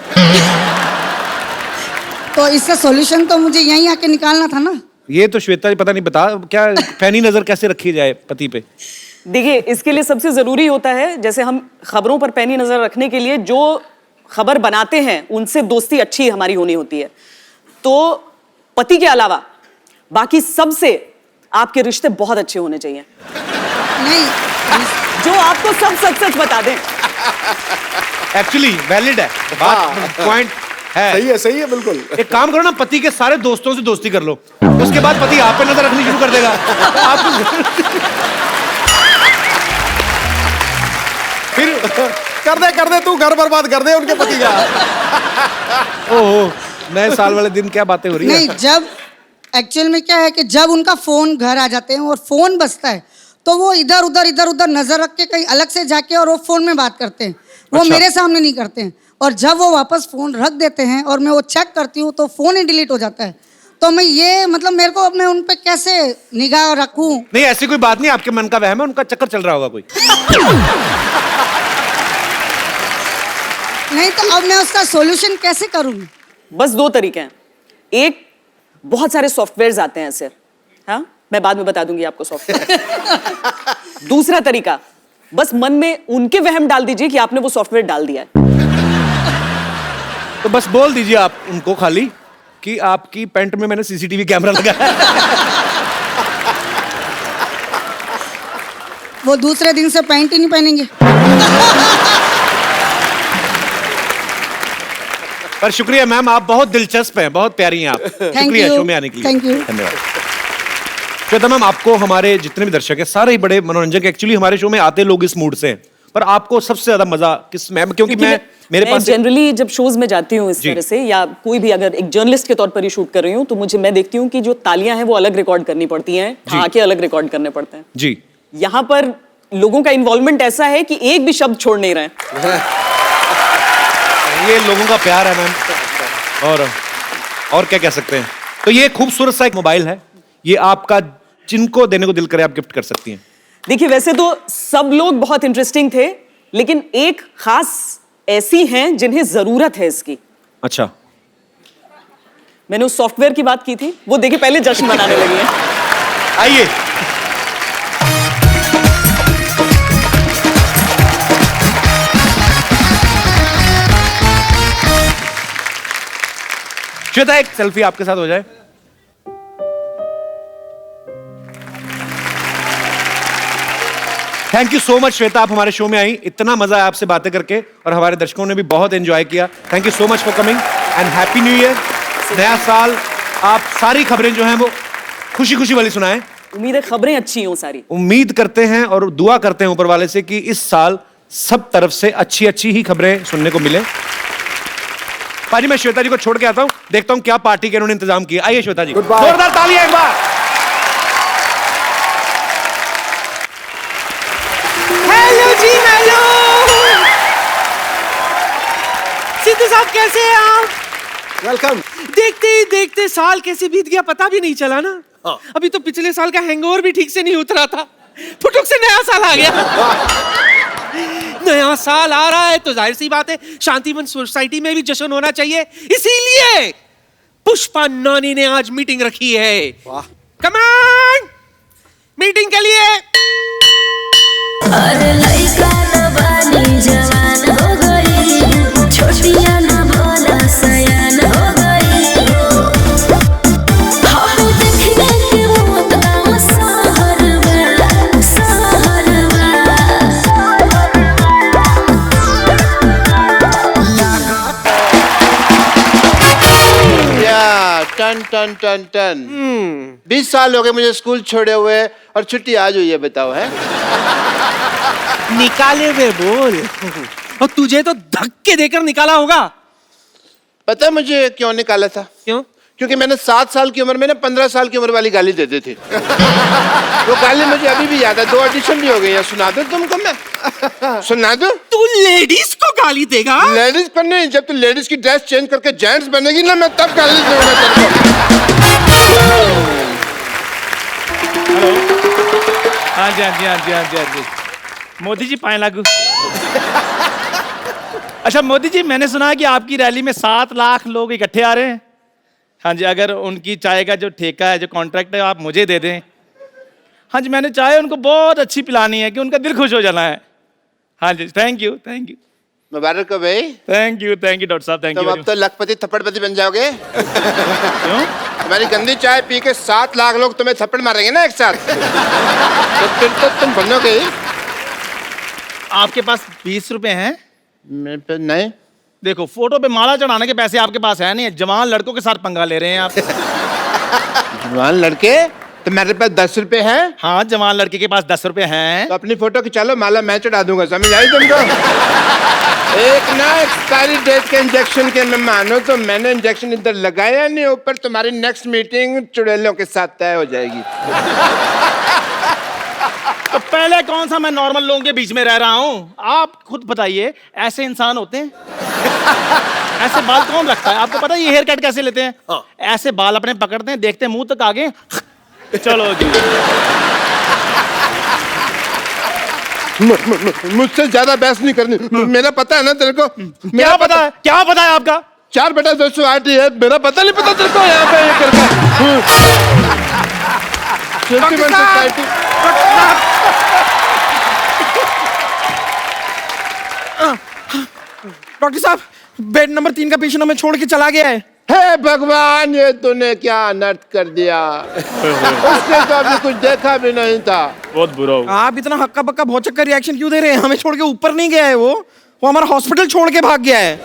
तो इसका सॉल्यूशन तो मुझे यहीं आके निकालना था ना। ये तो श्वेता जी पता नहीं बता क्या पैनी नजर कैसे रखी जाए पति पे। देखिए, इसके लिए सबसे जरूरी होता है, जैसे हम खबरों पर पैनी नजर रखने के लिए जो खबर बनाते हैं उनसे दोस्ती अच्छी हमारी होनी होती है। तो पति के अलावा बाकी सबसे आपके रिश्ते बहुत अच्छे होने चाहिए, नहीं, जो आपको सब सच सच बता दें। एक्चुअली वैलिड है बात, पॉइंट है। सही है बिल्कुल। एक काम करो ना, पति के सारे दोस्तों से दोस्ती कर लो, उसके बाद पति आप पे नजर रखनी शुरू कर देगा। फिर कर दे तू घर बर्बाद कर दे उनके पति का। ओहो, नए साल वाले दिन क्या बातें हो रही है। नहीं, जब एक्चुअल में क्या है कि जब उनका फोन घर आ जाते हैं और फोन बजता है, तो वो इधर उधर नजर रख के कहीं अलग से जाके और वो फोन में बात करते हैं, वो अच्छा। मेरे सामने नहीं करते हैं। और जब वो वापस फोन रख देते हैं और मैं वो चेक करती हूँ तो फोन ही डिलीट हो जाता है। तो मैं ये मतलब मेरे को मैं उन पे कैसे निगाह रखूं? नहीं ऐसी कोई बात नहीं, आपके मन का वहम है, उनका चक्कर चल रहा होगा कोई। नहीं तो अब मैं उसका सॉल्यूशन कैसे करूं? बस दो तरीके हैं। एक, बहुत सारे सॉफ्टवेयर्स आते हैं सर, हाँ मैं बाद में बता दूंगी आपको सॉफ्टवेयर। दूसरा तरीका, बस मन में उनके वहम डाल दीजिए कि आपने वो सॉफ्टवेयर डाल दिया है। तो बस बोल दीजिए आप उनको खाली कि आपकी पैंट में मैंने सीसीटीवी कैमरा लगाया है। वो दूसरे दिन से पैंट ही नहीं पहनेंगे। पर शुक्रिया मैम, आप बहुत दिलचस्प हैं, बहुत प्यारी हैं आप। शुक्रिया you. शो में आने के लिए। Thank you. धन्यवाद। श्वेता मैम, आपको हमारे जितने भी दर्शक हैं सारे ही बड़े मनोरंजक, एक्चुअली हमारे शो में आते लोग इस मूड से हैं, पर आपको सबसे ज्यादा मजा किस में? क्योंकि मेरे पास जनरली जब शोज में जाती हूँ इस जी। तरह से, या कोई भी अगर एक जर्नलिस्ट के तौर पर ही शूट कर रही हूँ, तो मैं देखती हूँ कि जो तालियां हैं वो अलग रिकॉर्ड करनी पड़ती हैं, जी। आके अलग रिकॉर्ड करने पड़ते हैं। जी, यहाँ पर लोगों का इन्वॉल्वमेंट ऐसा है कि एक भी शब्द छोड़ नहीं रहे हैं। ये लोगों का प्यार है मैम, और क्या कह सकते हैं। तो ये खूबसूरत सा एक मोबाइल है, ये आपका जिनको देने को दिल करे आप गिफ्ट कर सकती हैं। देखिए वैसे तो सब लोग बहुत इंटरेस्टिंग थे, लेकिन एक खास ऐसी हैं जिन्हें जरूरत है इसकी। अच्छा, मैंने उस सॉफ्टवेयर की बात की थी, वो देखिए पहले जश्न मनाने लगी हैं। आइए। श्वेता, एक सेल्फी आपके साथ हो जाए। Thank you so much Shweta, आप हमारे शो में आई, इतना मजा आया आपसे बातें करके और हमारे दर्शकों ने भी बहुत एंजॉय किया। Thank you so much for coming and happy new year. नया साल, आप सारी खबरें जो हैं वो खुशी खुशी वाली सुनाएं। उम्मीद है खबरें अच्छी हों सारी। उम्मीद करते हैं और दुआ करते हैं ऊपर वाले से कि इस साल सब तरफ से अच्छी अच्छी ही खबरें सुनने को मिले। पाजी, मैं श्वेता जी को छोड़ के आता हूं, देखता हूं क्या पार्टी के इन्होंने इंतजाम किया। आइए श्वेता जी, Goodbye. जोरदार तालियां एक बार। हेलो जी, हेलो। सिद्धू साहब कैसे हैं आप? वेलकम। देखते ही देखते साल कैसे बीत गया पता भी नहीं चला ना। हाँ। अभी तो पिछले साल का हैंगओवर भी ठीक से नहीं उतरा था, फुटुक से नया साल आ गया। नया साल आ रहा है तो जाहिर सी बात है शांतिवन सोसाइटी में भी जश्न होना चाहिए, इसीलिए पुष्पा नानी ने आज मीटिंग रखी है। वाह। कम ऑन, मीटिंग के लिए। अरे लइका न बानी जवान हो गई, छोटिया न भोला सयान हो गई। हम देखने के मौत का सहरवा। या टन टन टन टन 20 साल हो गए मुझे स्कूल छोड़े हुए और छुट्टी आज हुई है, बताओ है। निकाले वे बोल। और तुझे तो धक्के देकर निकाला होगा। पता है मुझे क्यों निकाला था? क्यों? क्योंकि मैंने 7 साल की उम्र में ना 15 साल की उम्र वाली गाली देते थे। वो गाली मुझे अभी भी याद है, 2 ऑडिशन भी हो गई है। सुना दो तुमको मैं? सुना दो? तू लेडीज को गाली देगा? लेडीज पर नहीं, जब तू लेडीज की ड्रेस चेंज करके जेंट्स बनेगी ना, मैं तब गाली दूंगा तेरे को। हाँ जी, हाँ जी, हाँ जी, हाँ जी, हाँ जी। मोदी जी पाए लागू। अच्छा मोदी जी, मैंने सुना है कि आपकी रैली में 7 लाख लोग इकट्ठे आ रहे हैं। हाँ जी, अगर उनकी चाय का जो ठेका है, जो कॉन्ट्रैक्ट है, आप मुझे दे दें। हाँ जी, मैंने चाय उनको बहुत अच्छी पिलानी है कि उनका दिल खुश हो जाना है। हाँ जी, थैंक यू, थैंक यू। मुबारक हो भाई। थैंक यू डॉक्टर साहब, थैंक तुम यू। अब तो लखपति थप्पड़पति बन जाओगे। क्यों? तुम्हारी गंदी चाय पी के 7 लाख लोग तुम्हें थप्पड़ मारेंगे ना एक साथ। तो फिर तो तुम बनोगे ही। आपके पास 20 रुपए हैं? मेरे पे नहीं। देखो, फोटो पे माला चढ़ाने के पैसे आपके पास है नहीं, जवान लड़कों के साथ पंगा ले रहे हैं आप। जवान लड़के? तो मेरे पास 10 रुपए हैं। हाँ, जवान लड़के के पास 10 रुपए हैं। तो अपनी फोटो खिंचा लो, माला मैं चढ़ा दूंगा, समझ आई तुमको? एक ना एक्सपायरी डेट के इंजेक्शन के मैं मानो तो मैंने इंजेक्शन इधर लगाया नहीं, ऊपर तुम्हारी नेक्स्ट मीटिंग चुड़ैलों के साथ तय हो जाएगी। तो पहले कौन सा मैं नॉर्मल लोगों के बीच में रह रहा हूँ? आप खुद बताइए, ऐसे इंसान होते हैं? ऐसे बाल कौन रखता है? आपको पता है ये हेयर कट कैसे लेते हैं? ऐसे बाल अपने पकड़ते हैं, देखते हैं मुंह तक आगे, चलो जी। मुझसे ज्यादा बहस नहीं करनी। मेरा पता है ना तेरे को। क्या पता है? क्या पता है आपका? 4/10 सोसाइटी है, मेरा पता नहीं पता तेरे को यहाँ पे ये करके। सोसाइटी। डॉक्टर साहब, बेड नंबर 3 का पेशेंट हमें छोड़ के चला गया है। हे भगवान, ये तूने क्या अनर्थ कर दिया। उसने तो अभी कुछ देखा भी नहीं था। बहुत बुरा हो। आप इतना हक्का बक्का भौचक्का रिएक्शन क्यों दे रहे हैं? हमें छोड़ के ऊपर नहीं गया है वो हमारा हॉस्पिटल छोड़ के भाग गया है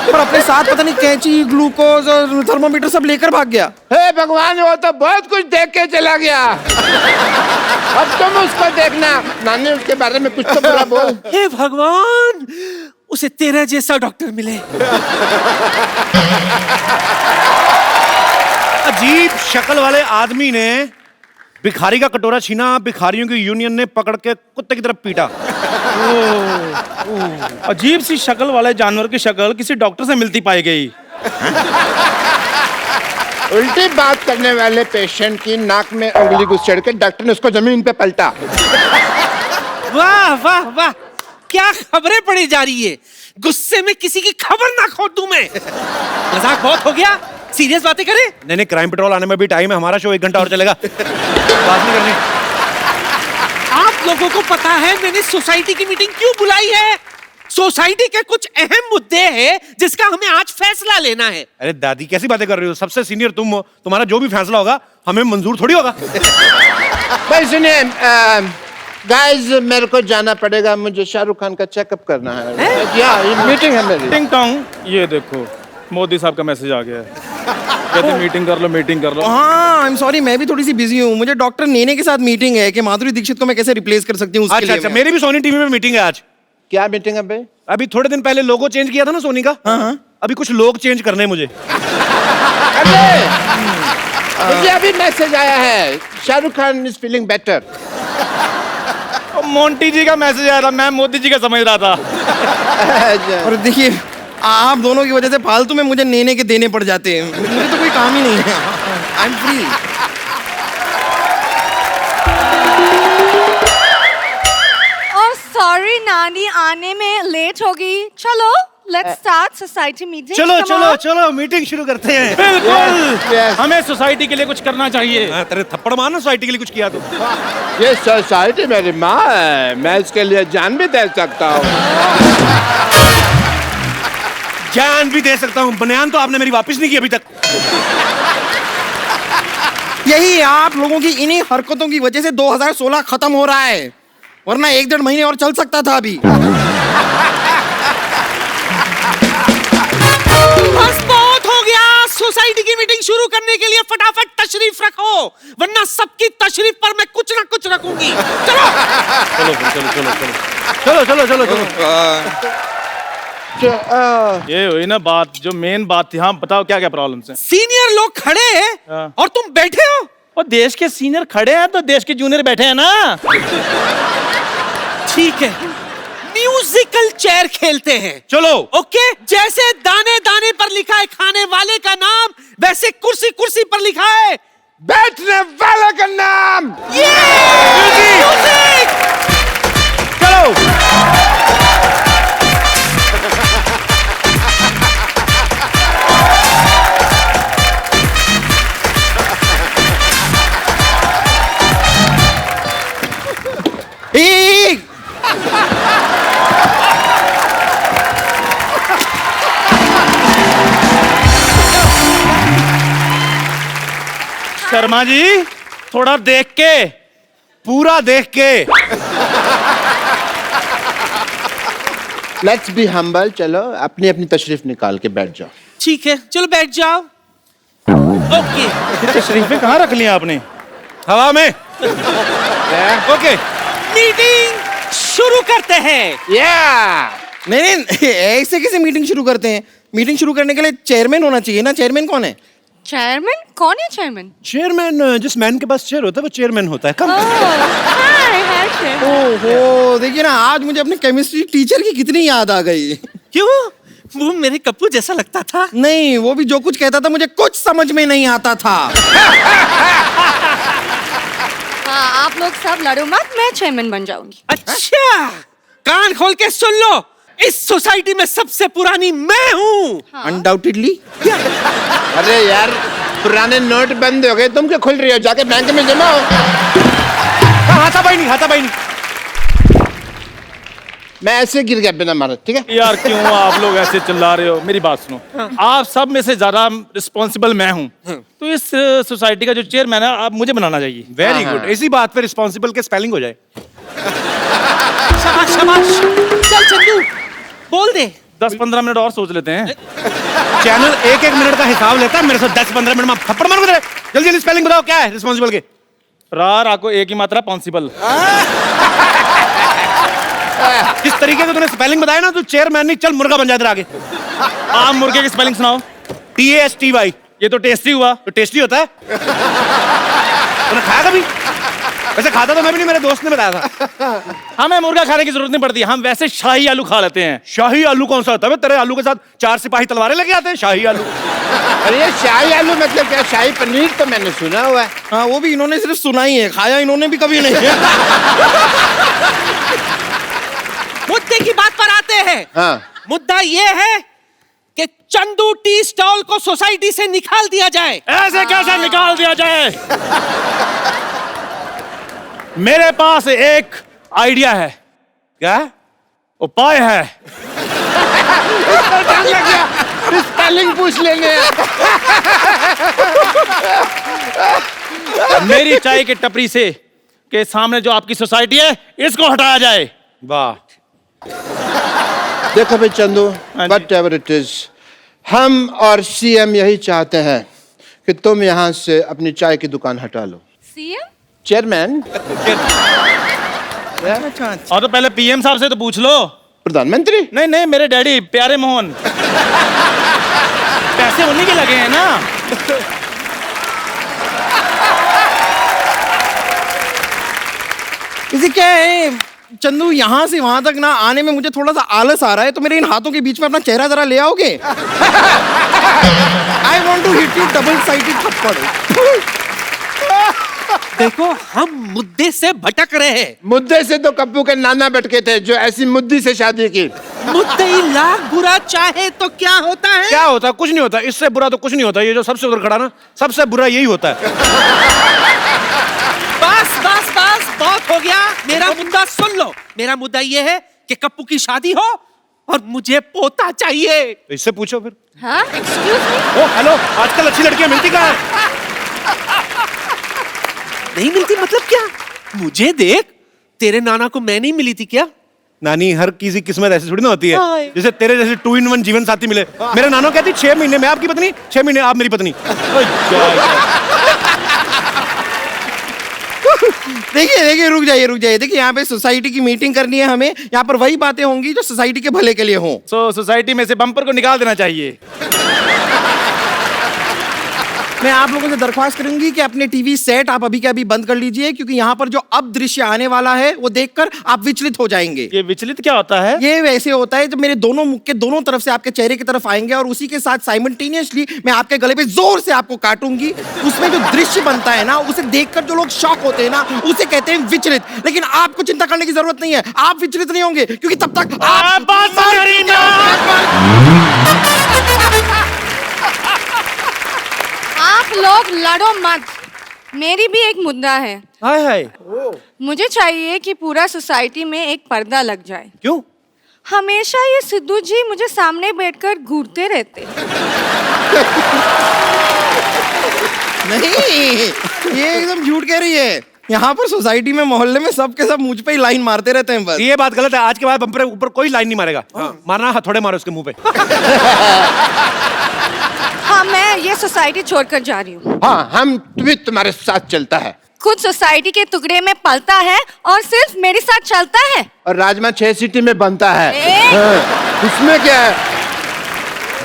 और अपने साथ पता नहीं कैंची, ग्लूकोज और थर्मोमीटर सब लेकर भाग गया। हे भगवान, वो तो बहुत कुछ देख के चला गया। अब तुम उसको देखना। नानी उसके बारे में कुछ तो बुरा बोल। हे भगवान, उसे तेरा जैसा डॉक्टर मिले। अजीब शक्ल वाले आदमी ने भिखारी का कटोरा छीना, भिखारियों की यूनियन ने पकड़ के कुत्ते की तरफ पीटा। अजीब सी शक्ल वाले जानवर की शक्ल किसी डॉक्टर से मिलती पाई गई। उल्टी बात करने वाले पेशेंट की नाक में उंगली घुस चढ़ के डॉक्टर ने उसको जमीन पे पलटा। वाह वाह वाह, क्या खबरें पड़ी जा रही है। गुस्से में किसी की खबर ना खो दूं मैं। मजाक बहुत हो गया, सीरियस बातें करें। नहीं, क्राइम पेट्रोल आने में भी टाइम है, हमारा शो 1 घंटा और चलेगा। बात नहीं करनी। आप लोगों को पता है मैंने सोसाइटी की मीटिंग क्यों बुलाई है? सोसाइटी के कुछ अहम मुद्दे हैं जिसका हमें आज फैसला लेना है। अरे दादी, कैसी बातें कर रही हो? सबसे सीनियर तुम हो, तुम्हारा जो भी फैसला होगा हमें मंजूर थोड़ी होगा। भाई सुनिए गाइस, मेरे को जाना पड़ेगा, मुझे शाहरुख खान का चेकअप करना है। या ये मीटिंग है मेरी। टिंग टोंग, ये देखो मोदी साहब का मैसेज आ गया है। कहते मीटिंग कर लो, मीटिंग कर लो। हाँ, आई एम सॉरी, मैं भी थोड़ी सी बिजी हूँ। मुझे डॉक्टर नेने के साथ मीटिंग है कि माधुरी दीक्षित को मैं कैसे रिप्लेस कर सकती हूँ। अच्छा, मेरी भी सोनी टीवी में मीटिंग है आज। क्या मीटिंग है भाई? अभी थोड़े दिन पहले लोगो चेंज किया था ना सोनी का। हाँ। अभी कुछ लोग चेंज करने हैं मुझे। मुझे अभी मैसेज आया है, Shahrukh Khan is feeling better. Monty ji का मैसेज आया था, मैं मोदी जी का समझ रहा था। और देखिए, आप दोनों की वजह से फालतू में मुझे नेने के देने पड़ जाते हैं। मुझे तो कोई काम ही नहीं है। I am free. सॉरी नानी, आने में लेट होगी। चलो लेट्स स्टार्ट सोसाइटी मीटिंग। चलो मीटिंग शुरू करते हैं। बिल्कुल, हमें सोसाइटी के लिए कुछ करना चाहिए। तेरे थप्पड़ मारना, सोसाइटी के लिए कुछ किया तो। ये सोसाइटी मेरी माँ है, मैं इसके लिए जान भी दे सकता हूँ। जान भी दे सकता हूँ। बनियान तो आपने मेरी वापस नहीं की अभी तक। यही आप लोगों की इन्हीं हरकतों की वजह से 2016 खत्म हो रहा है, वरना 1-1.5 महीने और चल सकता था अभी। बस बहुत हो गया। सोसाइटी की मीटिंग शुरू करने के लिए फटाफट तशरीफ रखो, वरना सबकी तशरीफ पर मैं कुछ ना कुछ रखूंगी। चलो ये हुई ना बात, जो मेन बात थी। हाँ बताओ, क्या क्या प्रॉब्लम्स हैं? सीनियर लोग खड़े हैं और तुम बैठे हो। और देश के सीनियर खड़े हैं तो देश के जूनियर बैठे हैं ना। ठीक है, म्यूजिकल चेयर खेलते हैं। चलो। ओके, जैसे दाने दाने पर लिखा है खाने वाले का नाम, वैसे कुर्सी कुर्सी पर लिखा है बैठने वाले का नाम। म्यूजिक। चलो। शर्मा जी, थोड़ा देख के, पूरा देख के। Let's be humble. चलो अपनी अपनी तशरीफ निकाल के बैठ जाओ। ठीक है, चलो बैठ जाओ। ओके, तशरीफें कहाँ रख ली आपने? हवा में। ओके, मीटिंग शुरू करते हैं। नहीं, ऐसे कैसे मीटिंग शुरू करते हैं? मीटिंग शुरू करने के लिए चेयरमैन होना चाहिए ना। चेयरमैन कौन है? चेयरमैन? कौन है चेयरमैन? चेयरमैन जिस मैन के पास चेयर होता है वो चेयरमैन होता है। कम। हाय ओहो, देखिए ना, आज मुझे अपने केमिस्ट्री टीचर की कितनी याद आ गई। क्यों? वो मेरे कप्पू जैसा लगता था। नहीं, वो भी जो कुछ कहता था मुझे कुछ समझ में नहीं आता था। हाँ, आप लोग सब लड़ो मत, मैं चेयरमैन बन जाऊंगी। अच्छा, कान खोल के सुन लो, इस सोसाइटी में सबसे पुरानी मैं हूँ। अनडाउटेडली। अरे यार, पुराने नोट बंद हो गए, तुम क्या खुल रही हो? जाके बैंक में जमा हो। हाथापाई नहीं। मैं ऐसे गिर गया बिना मारे, ठीक है? यार क्यों आप लोग ऐसे चिल्ला रहे हो? मेरी बात सुनो, आप सब में से ज्यादा रिस्पॉन्सिबल मैं हूँ, तो इस सोसाइटी का जो चेयरमैन है आप मुझे बनाना चाहिए। वेरी गुड, इसी बात पे रिस्पॉन्सिबल के स्पेलिंग हो जाए। शाबाश शाबाश, चल चंदू बोल दे। 10-15 मिनट और सोच लेते हैं। चैनल 1-1 मिनट का हिसाब लेता है, मेरे से 10-15 मिनट में थप्पड़ मार दे। जल्दी स्पेलिंग बताओ, क्या है रिस्पॉन्सिबल के? राको एक ही मात्रा पॉसिबल। जिस तरीके से तूने स्पेलिंग बताया ना, तू चेयरमैन नहीं, चल मुर्गा बन जा इधर आगे। आप मुर्गे की स्पेलिंग सुनाओ। TASTY। ये तो टेस्टी हुआ। तो टेस्टी होता है। तूने खाया कभी? वैसे खाता तो मैं भी नहीं, मेरे दोस्त ने बताया था। हमें मुर्गा खाने की जरूरत नहीं पड़ती, हम वैसे शाही आलू खा लेते हैं। शाही आलू कौन सा होता है? तेरे आलू के साथ 4 सिपाही तलवारें लेके आते हैं, शाही आलू। अरे ये शाही आलू मतलब क्या? शाही पनीर तो मैंने सुना हुआ है। हाँ, वो भी इन्होंने सिर्फ सुना ही है, खाया इन्होंने भी कभी नहीं है। मुद्दे की बात पर आते हैं। हाँ। मुद्दा ये है कि चंदू टी स्टॉल को सोसाइटी से निकाल दिया जाए। ऐसे कैसे निकाल दिया जाए? मेरे पास एक आइडिया है। क्या उपाय है? स्पेलिंग पूछ लेंगे। मेरी चाय की टपरी से के सामने जो आपकी सोसाइटी है, इसको हटाया जाए। वाह। देखो भाई Chandu, what ever it is, हम और CM यही चाहते हैं कि तुम यहाँ से अपनी चाय की दुकान हटा लो। सीएम? चेयरमैन। और तो पहले PM साहब से तो पूछ लो। प्रधानमंत्री? नहीं, मेरे डैडी प्यारे मोहन। पैसे उन्हीं के लगे हैं ना। इसे क्या है चंदू, यहाँ से वहां तक ना आने में मुझे थोड़ा सा आलस आ रहा है, तो मेरे इन हाथों के बीच में अपना चेहरा जरा ले आओगे? I want to hit you double sided थप्पड़। देखो, हम मुद्दे से भटक रहे हैं। मुद्दे से तो कप्पू के नाना भटके थे, जो ऐसी मुद्दी से शादी की। मुद्दई लाख बुरा चाहे तो क्या होता है? क्या होता है? कुछ नहीं होता। इससे बुरा तो कुछ नहीं होता। ये जो सबसे उधर खड़ा ना, सबसे बुरा यही होता है। बस बस बस, बहुत हो गया। मेरा मुद्दा सुन लो। मेरा मुद्दा ये है कि कप्पू की शादी हो और मुझे पोता चाहिए। तो इससे पूछो फिर। हाँ, एक्सक्यूज मी। ओ हेलो, आजकल अच्छी लड़कियां मिलती कहाँ है? नहीं मिलती मतलब क्या? मुझे देख, तेरे नाना को मैं नहीं मिली थी क्या? नानी, हर किसी किस्मत ऐसी थोड़ी ना होती है। जैसे तेरे जैसे 2-in-1 जीवन साथी मिले। मेरे नानो कहती 6 महीने मैं आपकी पत्नी, 6 महीने आप मेरी पत्नी। देखिए, रुक जाइए। देखिए, यहाँ पे सोसाइटी की मीटिंग करनी है हमें। यहाँ पर वही बातें होंगी जो सोसाइटी के भले के लिए हों। सोसाइटी में से बम्पर को निकाल देना चाहिए। मैं आप लोगों से दरख्वास्त करूंगी कि अपने टीवी सेट आप अभी के अभी बंद कर लीजिए, क्योंकि यहाँ पर जो अब दृश्य आने वाला है वो देखकर आप विचलित हो जाएंगे। ये विचलित क्या होता है? ये वैसे होता है जब मेरे दोनों मुख के दोनों तरफ से आपके चेहरे की तरफ आएंगे और उसी के साथ साइमल्टेनियसली मैं आपके गले पे जोर से आपको काटूंगी। उसमें जो दृश्य बनता है ना, उसे देखकर जो लोग शॉक होते हैं ना, उसे कहते हैं विचलित। लेकिन आपको चिंता करने की जरूरत नहीं है, आप विचलित नहीं होंगे, क्योंकि तब तक आप लोग लड़ो मत, मेरी भी एक मुद्दा है। हाय हाय। मुझे चाहिए कि पूरा सोसाइटी में एक पर्दा लग जाए। क्यों? हमेशा ये सिद्धू जी मुझे सामने बैठकर घूरते रहते। नहीं, ये एकदम झूठ कह रही है। यहाँ पर सोसाइटी में, मोहल्ले में सबके सब मुझ पे ही लाइन मारते रहते हैं बस। ये बात गलत है। आज के बाद बम्पर ऊपर कोई लाइन नहीं मारेगा। मारना हथौड़े मारो उसके मुंह पे। हाँ, मैं ये सोसाइटी छोड़कर जा रही हूँ। हाँ, हम भी तुम्हारे साथ चलता है। खुद सोसाइटी के टुकड़े में पलता है और सिर्फ मेरे साथ चलता है। और राजमा 6 सीटी में बनता है। हाँ, उसमें क्या है?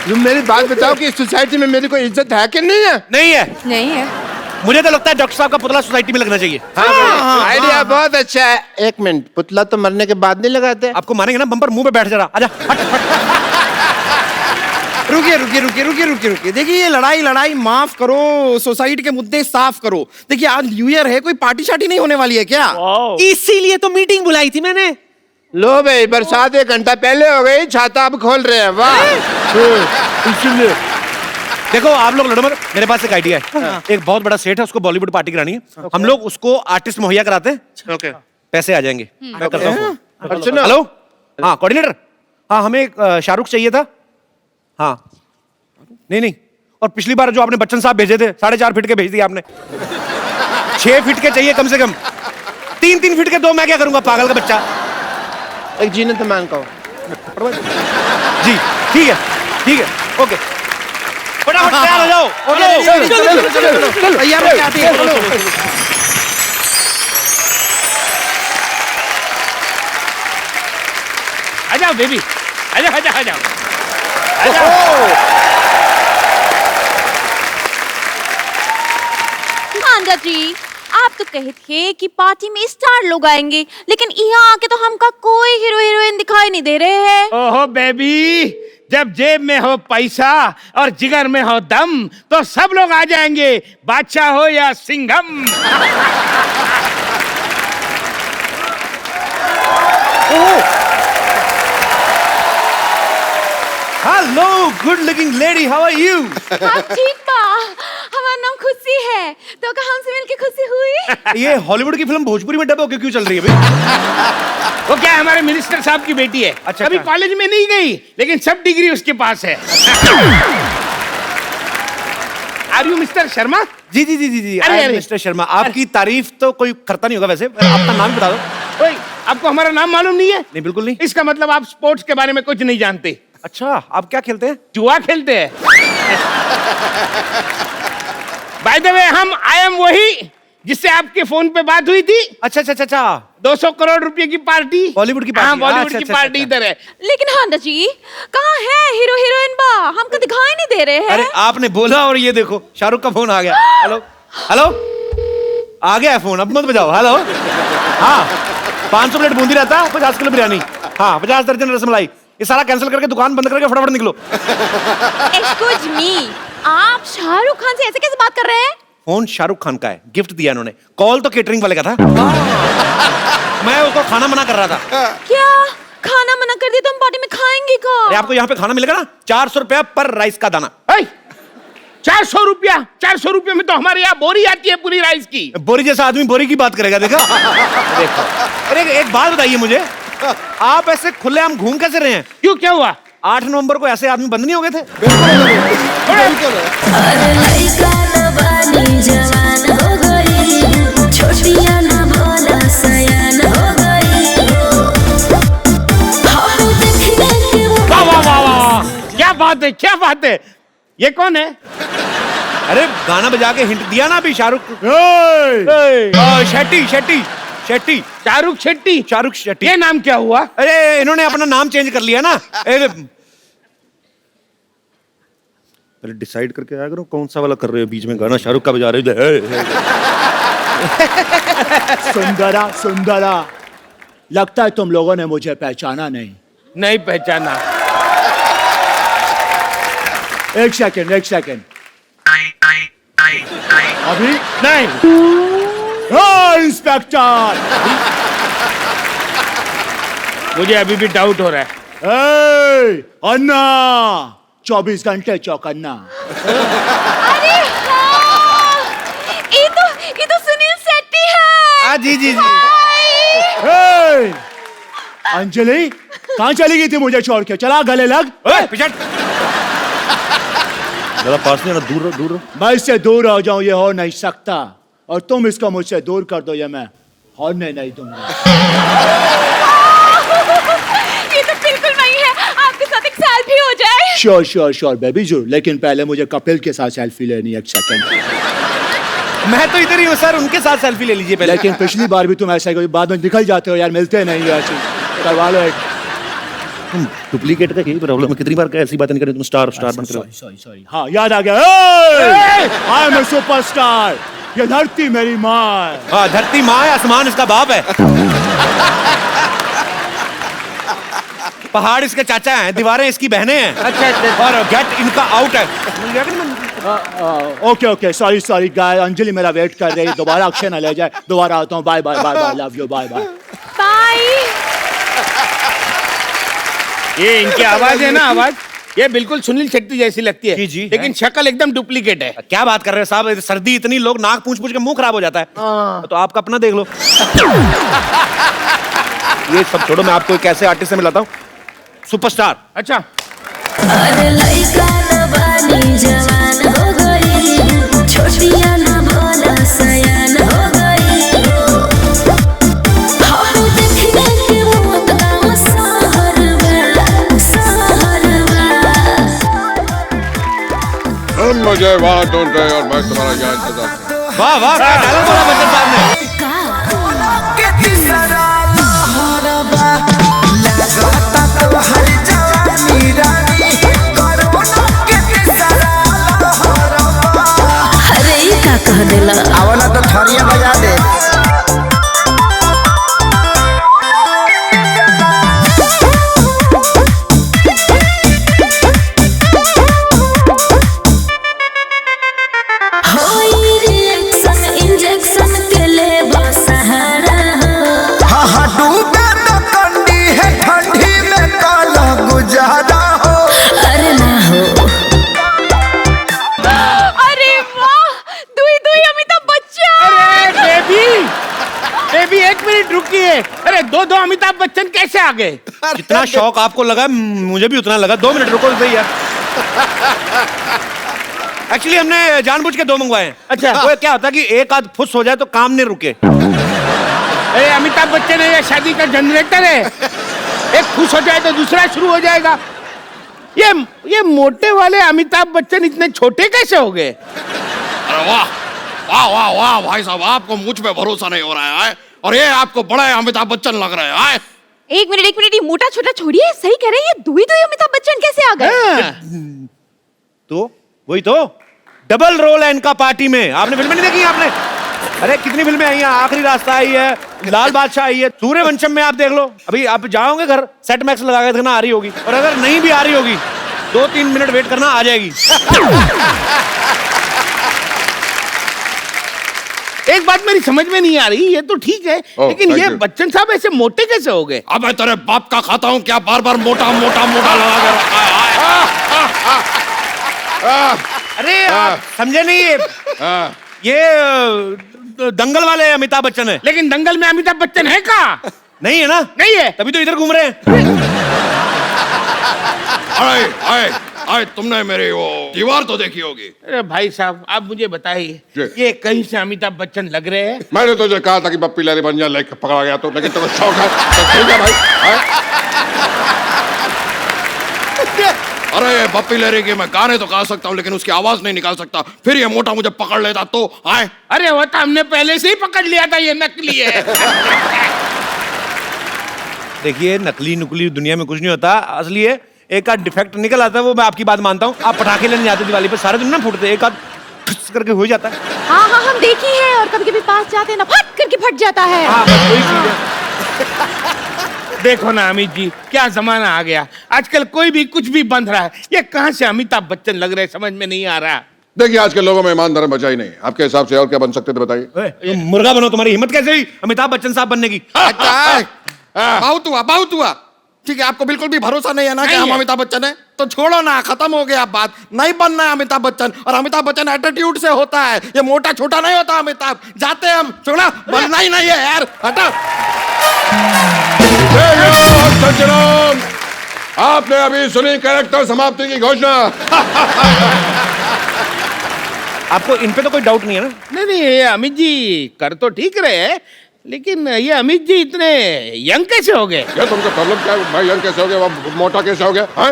तुम मेरी बात बताओ कि इस सोसाइटी में मेरी कोई इज्जत है कि नहीं है? नहीं है। नहीं है। मुझे तो लगता है डॉक्टर साहब का पुतला सोसाइटी में लगना चाहिए। आइडिया बहुत अच्छा है। एक मिनट, पुतला तो मरने के बाद नहीं लगाते? आपको मारेंगे ना बम्पर, मुंह पे बैठ जा रहा, आजा हट। रुकिए। देखिए ये लड़ाई माफ करो, सोसाइटी के मुद्दे साफ करो। देखिए आज न्यू ईयर है, कोई पार्टी शार्टी नहीं होने वाली है क्या? इसीलिए तो मीटिंग बुलाई थी मैंने। लो भाई, बरसात 1 घंटा पहले हो गई, छाता अब खोल रहे हैं। वाह। इसलिए देखो आप लोग लड़ो मत, मेरे पास एक आइडिया है। एक बहुत बड़ा सेट है, उसको बॉलीवुड पार्टी करानी है। हम लोग उसको आर्टिस्ट मुहैया कराते हैं, पैसे आ जाएंगे। मैं करता हूँ। हेलो, हाँ कोऑर्डिनेटर, हाँ हमें शाहरुख चाहिए था। हाँ नहीं, और पिछली बार जो आपने बच्चन साहब भेजे थे 4.5 फीट के भेज दिए आपने। 6 फीट के चाहिए कम से कम। 3 फीट के दो, मैं क्या करूंगा पागल का बच्चा। एक जीनत मान का जी ठीक है, ओके, फटाफट तैयार हो जाओ। चलो तैयार हो जाते हैं। आ जाओ बेबी, आ जाओ। आंदा जी, आप तो कहे थे कि पार्टी में स्टार लोग आएंगे, लेकिन यहाँ आके तो हमका कोई हीरो हीरोइन दिखाई नहीं दे रहे हैं। ओहो बेबी, जब जेब में हो पैसा और जिगर में हो दम तो सब लोग आ जाएंगे, बादशाह हो या Singham. Hello good looking lady, how are you? हाँ ठीक बा, हमारा नाम खुशी है, तो का हमसे मिलके खुशी हुई। ये हॉलीवुड की फिल्म भोजपुरी में डब होके क्यों चल रही है भाई? वो क्या हमारे मिनिस्टर साहब की बेटी है। अच्छा, अभी क्या? कॉलेज में नहीं गई, लेकिन सब डिग्री उसके पास है। Are you mister Sharma? जी अरे। मिस्टर शर्मा, आपकी तारीफ तो कोई करता नहीं होगा वैसे। अपना नाम बता दो। ओए, आपको हमारा नाम मालूम नहीं है? नहीं बिल्कुल नहीं। इसका मतलब आप स्पोर्ट्स के बारे में कुछ नहीं जानते। अच्छा, आप क्या खेलते हैं? जुआ खेलते हैं। बाय द वे, हम आई एम वही जिससे आपके फोन पे बात हुई थी। अच्छा 200 करोड़ रुपए की पार्टी, बॉलीवुड की पार्टी। हाँ, बॉलीवुड अच्छा, की अच्छा, पार्टी अच्छा। इधर है। लेकिन आंदा जी, कहाँ है हीरो हीरोइन बा? हमको दिखाई नहीं दे रहे हैं। अरे आपने बोला और ये देखो शाहरुख का फोन आ गया। हेलो आ गया है फोन, अब मत बजाओ। हेलो, हाँ 500 प्लेट बूंदी रहता, 50 किलो बिरयानी, हाँ 50 दर्जन रसमलाई। ये सारा कैंसिल करके दुकान बंद करके फटाफट निकलो। एक्सक्यूज मी, आप शाहरुख खान से ऐसे कैसे बात कर रहे हैं? फोन शाहरुख खान का है, गिफ्ट दिया इन्होंने। कॉल तो केटरिंग वाले का था। मैं उसको खाना मना कर रहा था। क्या खाना मना कर दिया तो हम पार्टी में खाएंगे का? अरे आपको यहाँ पे खाना मिलेगा ना, 400 रुपया पर राइस का दाना। 400 रुपया में तो हमारे यहाँ बोरी आती है पूरी राइस की। बोरी जैसा आदमी बोरी की बात करेगा, देखा? देखो, अरे एक बात बताइए मुझे, आप ऐसे खुलेआम घूम कैसे रहे हैं? क्यों, क्या हुआ? 8 नवंबर को ऐसे आदमी बंद नहीं हो गए थे? अरे लइका नवानी जवान हो गई, छोटिया ना भोला सयान हो गई। हम देखने के वाह, क्या बात है। ये कौन है? अरे गाना बजा के हिंट दिया ना अभी, शाहरुख शेट्टी। शाहरुख शेट्टी। ये नाम क्या हुआ? अरे इन्होंने अपना नाम चेंज कर लिया ना। पहले डिसाइड करके आया करो कौन सा वाला कर रहे हो, बीच में गाना शाहरुख का बजा रहे हो। सुंदरा, लगता है तुम लोगों ने मुझे पहचाना नहीं पहचाना। एक सेकंड अभी नहीं। इंस्पेक्टर, मुझे अभी भी डाउट हो रहा है। अन्ना 24 घंटे चौकन्ना। अरे हाँ, ये तो सुनील शेट्टी है। जी। अंजलि कहाँ चली गई थी मुझे छोड़ के? चला गले लग। पिछड़ जरा पास नहीं, दूर रहो। मैं इससे दूर हो जाऊं, ये हो नहीं सकता, और तुम इसको मुझसे दूर कर दो, ये मैं होने नहीं दूंगा। ये तो बिल्कुल नहीं है, आपके साथ एक सेल्फी हो जाए। श्योर बेबी जरूर, लेकिन पहले मुझे कपिल के साथ सेल्फी लेनी है। एक सेकंड। मैं तो इधर ही हूँ सर, उनके साथ सेल्फी ले लीजिए पहले। लेकिन पिछली बार भी तुम ऐसा ही बाद में निकल जाते हो यार, मिलते नहीं ऐसे। करवा लो एक। डुप्लीकेट का यही प्रॉब्लम है, कितनी बार क्या ऐसी बातें नहीं करें तुम स्टार बन के रहो। सॉरी हाँ याद आ गया। I am a superstar. ये धरती मेरी माँ है। हाँ धरती माँ है, आसमान इसका बाप है। पहाड़ इसके चाचा हैं, दीवारें इसकी बहनें हैं। अच्छा और गेट इनका आउट है। ओके सॉरी गाय। अंजलि मेरा वेट कर रही है, दोबारा अक्षय न ले जाए। दोबारा आता हूँ। Bye love you bye. Bye. ये इनकी आवाज है ना, आवाज ये बिल्कुल सुनील शेट्टी जैसी लगती है जी, लेकिन शक्ल एकदम डुप्लीकेट है। क्या बात कर रहे हैं साहब, सर्दी इतनी, लोग नाक पूछ के मुंह खराब हो जाता है। तो आपका अपना देख लो। ये सब छोड़ो, मैं आपको एक ऐसे आर्टिस्ट से मिलाता हूँ, सुपरस्टार। अच्छा अरे लइका न बानी जवान हो गई, छोटिया न भोला सयान हो गई। हम देखने के मौत का मुझे वहाँ ढूंढ रहे और मैं तुम्हारा क्या इंतजार। वाह वाह, क्या डायलॉग बोला बच्चन साहब ने। अरे ये का कह देला, आवला तो थरिया बजा दे। होई रिएक्शन इंजेक्शन के ले सहारा हो। हाँ डूबे तो कंडी है, ठंडी में काला गुजारा हो। अरे ना हो, अरे वाह, दुई अमिताभ बच्चन। अरे बेबी एक मिनट रुकिए। अरे दो अमिताभ बच्चन कैसे आ गए? जितना शौक आपको लगा मुझे भी उतना लगा। 2 मिनट रुको सही यार। एक्चुअली हमने जानबूझ के 2 मंगवाए हैं। अच्छा। वो क्या होता है कि एक आध फुस हो जाए तो काम नहीं रुके। अरे अमिताभ बच्चन है या शादी का जनरेटर है? एक खुश हो जाए तो दूसरा शुरू हो जाएगा। ये मोटे वाले अमिताभ बच्चन इतने छोटे कैसे हो गए? अरे वाह वाह वाह वाह भाई साहब, आपको मुझ पे भरोसा नहीं हो रहा है और ये आपको बड़े अमिताभ बच्चन लग रहे हैं। एक मिनट, ये मोटा छोटा छोड़िए, सही कह रहे हैं, ये दुई अमिताभ बच्चन कैसे आ गए? तो वही तो डबल रोल है इनका पार्टी में। आपने फिल्में नहीं देखी आपने? अरे कितनी फिल्में आई हैं, आखिरी रास्ता आई है, लाल बादशाह आई है, सूर्यवंशम में आप देख लो। अभी आप जाओगे घर, सेट मैक्स लगा के देखना आ रही होगी, और अगर नहीं भी आ रही होगी 2-3 मिनट वेट करना, आ जाएगी। एक बात मेरी समझ में नहीं आ रही, ये तो ठीक है लेकिन ये बच्चन साहब ऐसे मोटे कैसे हो गए? अब मैं तेरे बाप का खाता हूँ क्या, बार बार मोटा मोटा मोटा लगा के रखा है। अरे आप समझे नहीं, ये दंगल वाले अमिताभ बच्चन है। लेकिन दंगल में अमिताभ बच्चन है कहाँ? नहीं है ना? नहीं है, तभी तो इधर घूम रहे हैं। अरे तुमने मेरी वो दीवार तो देखी होगी। अरे भाई साहब आप मुझे बताइए, ये कहीं से अमिताभ बच्चन लग रहे हैं? मैंने तुझे कहा था कि बप्पी लहरी बन जा, लेके पकड़ा गया तो, लेकिन तुम्हें शौक है तो ठीक है भाई। अरे बप्पी लहरी के मैं गाने तो गा सकता हूँ लेकिन उसकी आवाज नहीं निकाल सकता, फिर ये मोटा मुझे पकड़ लेता तो आए। अरे वो तो हमने पहले से ही पकड़ लिया था, ये नकली है। देखिए नकली नुकली दुनिया में कुछ नहीं होता, असली है। एक आध डिफेक्ट निकल आता है, वो मैं आपकी बात मानता हूँ। आप पटाखे लेने जाते दिवाली पे, सारे दिन ना फूटते, एक आध ठुस करके हो जाता है। हाँ हम देखी है, और कभी कभी पास जाते हैं ना, फट करके फट जाता है। हाँ बस वही चीज है। देखो ना अमित जी, क्या जमाना आ गया, आजकल कोई भी कुछ भी बंध रहा है। ये कहाँ से अमिताभ बच्चन लग रहे हैं, समझ में नहीं आ रहा। देखिए आज के लोगों में ईमान धर्म बचा ही नहीं, आपके हिसाब से और क्या बन सकते थे बताइए? तुम मुर्गा बनो, तुम्हारी हिम्मत कैसे हुई अमिताभ बच्चन साहब बनने की? बहुत हुआ। ठीक है, आपको बिल्कुल भी भरोसा नहीं है ना कि हम अमिताभ बच्चन है, तो छोड़ो ना, खत्म हो गया बात। नहीं बनना है अमिताभ बच्चन, और अमिताभ बच्चन एटीट्यूड से होता है, ये मोटा छोटा नहीं होता अमिताभ। जाते हम, छोड़ा, बनना ही नहीं है यार, हटो। आपने अभी सुनी कैरेक्टर समाप्ति की घोषणा। आपको इन पे तो कोई डाउट नहीं है ना? नहीं ये अमित जी कर तो ठीक रहे हैं, लेकिन ये अमित जी इतने यंग कैसे हो गए? क्या तुमको प्रॉब्लम क्या है? भाई यंग कैसे हो गया, वो मोटा कैसे हो गया है?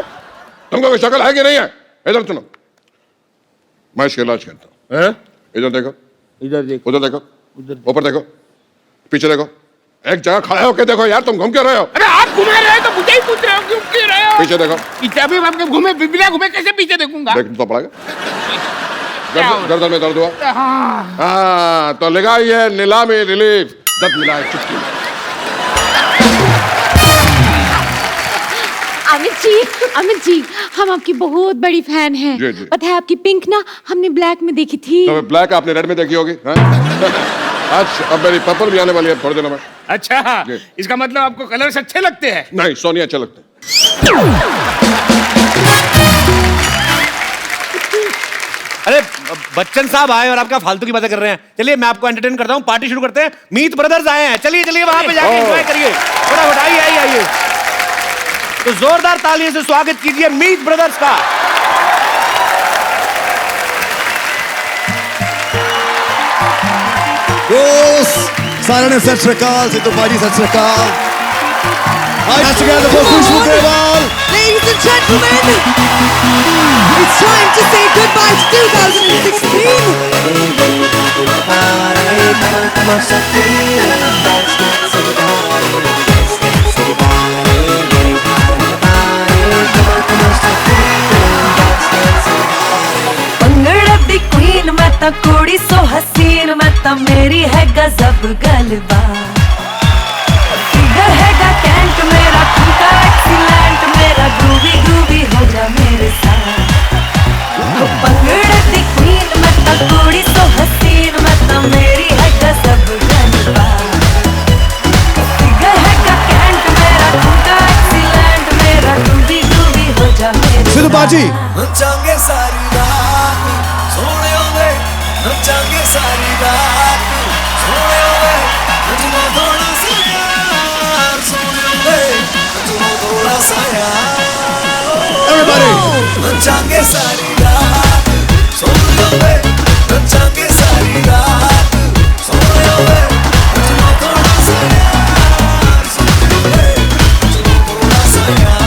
तुमको कोई शक्ल है कि नहीं है? इधर सुनो, मैं इसका इलाज करता हूँ। इधर देखो, इधर देखो, उधर देखो, ऊपर देखो, पीछे देखो, एक जगह खड़े होके देखो यार, तुम घूम क्यों रहे हो? अरे आप घूमे रहे हो तो मुझे ही पूछ रहे हो, क्यों क्यों रहे हो? पीछे देखो। पीछे अभी आपके घूमे बिना घूमे कैसे पीछे देखूंगा? देख तो पड़ेगा। क्या हो? गर्दन में दर्द हुआ? हाँ। हाँ, तो लगा ये नीलामी रिलीफ, जब मिला है चुटकी। अमित जी, हम आपकी बहुत बड़ी फैन हैं। जी, जी। पता है आपकी पिंक ना हमने ब्लैक में देखी थी। तो ब्लैक आपने रेड में देखी होगी, हाँ? आज अब मेरी पर्पल भी आने वाली है थोड़ी देर में। अच्छा, इसका मतलब आपको कलर्स अच्छे लगते हैं? नहीं, सोनिया अच्छे लगते हैं। अरे बच्चन साहब आए और आपका फालतू की बातें कर रहे हैं। चलिए मैं आपको एंटरटेन करता हूँ, पार्टी शुरू करते हैं। मीत ब्रदर्स आए हैं, चलिए चलिए वहां पे जाके एंजॉय करिए। फटाफट आइए आइए आइए। तो जोरदार तालियों से स्वागत कीजिए मीत ब्रदर्स का। सारे ने सत श्री अकाल, सिद्धू पाजी सत श्री अकाल। Hands together for Khushbu Grewal. Ladies and gentlemen, it's time to say goodbye to 2016. भंगड़े दी क्वीन मैं ता कुड़ी सो हसीन, मैं ता मेरी है गजब गलबा। फिगर हैगा कैंट मेरा, ठुमका एक्सीलेंट मेरा, ग्रूवी ग्रूवी हो जा मेरे साथ। भंगड़े दी क्वीन मैं ता कुड़ी सो हसीन, मैं ता मेरी है गजब गलबा। फिगर हैगा कैंट मेरा, ठुमका एक्सीलेंट मेरा, ग्रूवी ग्रूवी हो जा मेरे सिद्धू पाजी। नचांगे सारी रात सोने होवे, नचांगे सारी रात सोने होवे, नचना थोड़ा सा यार, सोने होवे, नचना थोड़ा सा यार। Everybody, नचांगे सारी रात सोने होवे, नचांगे सारी रात सोने होवे, नचना थोड़ा सा यार, सोने होवे, नचना थोड़ा सा यार।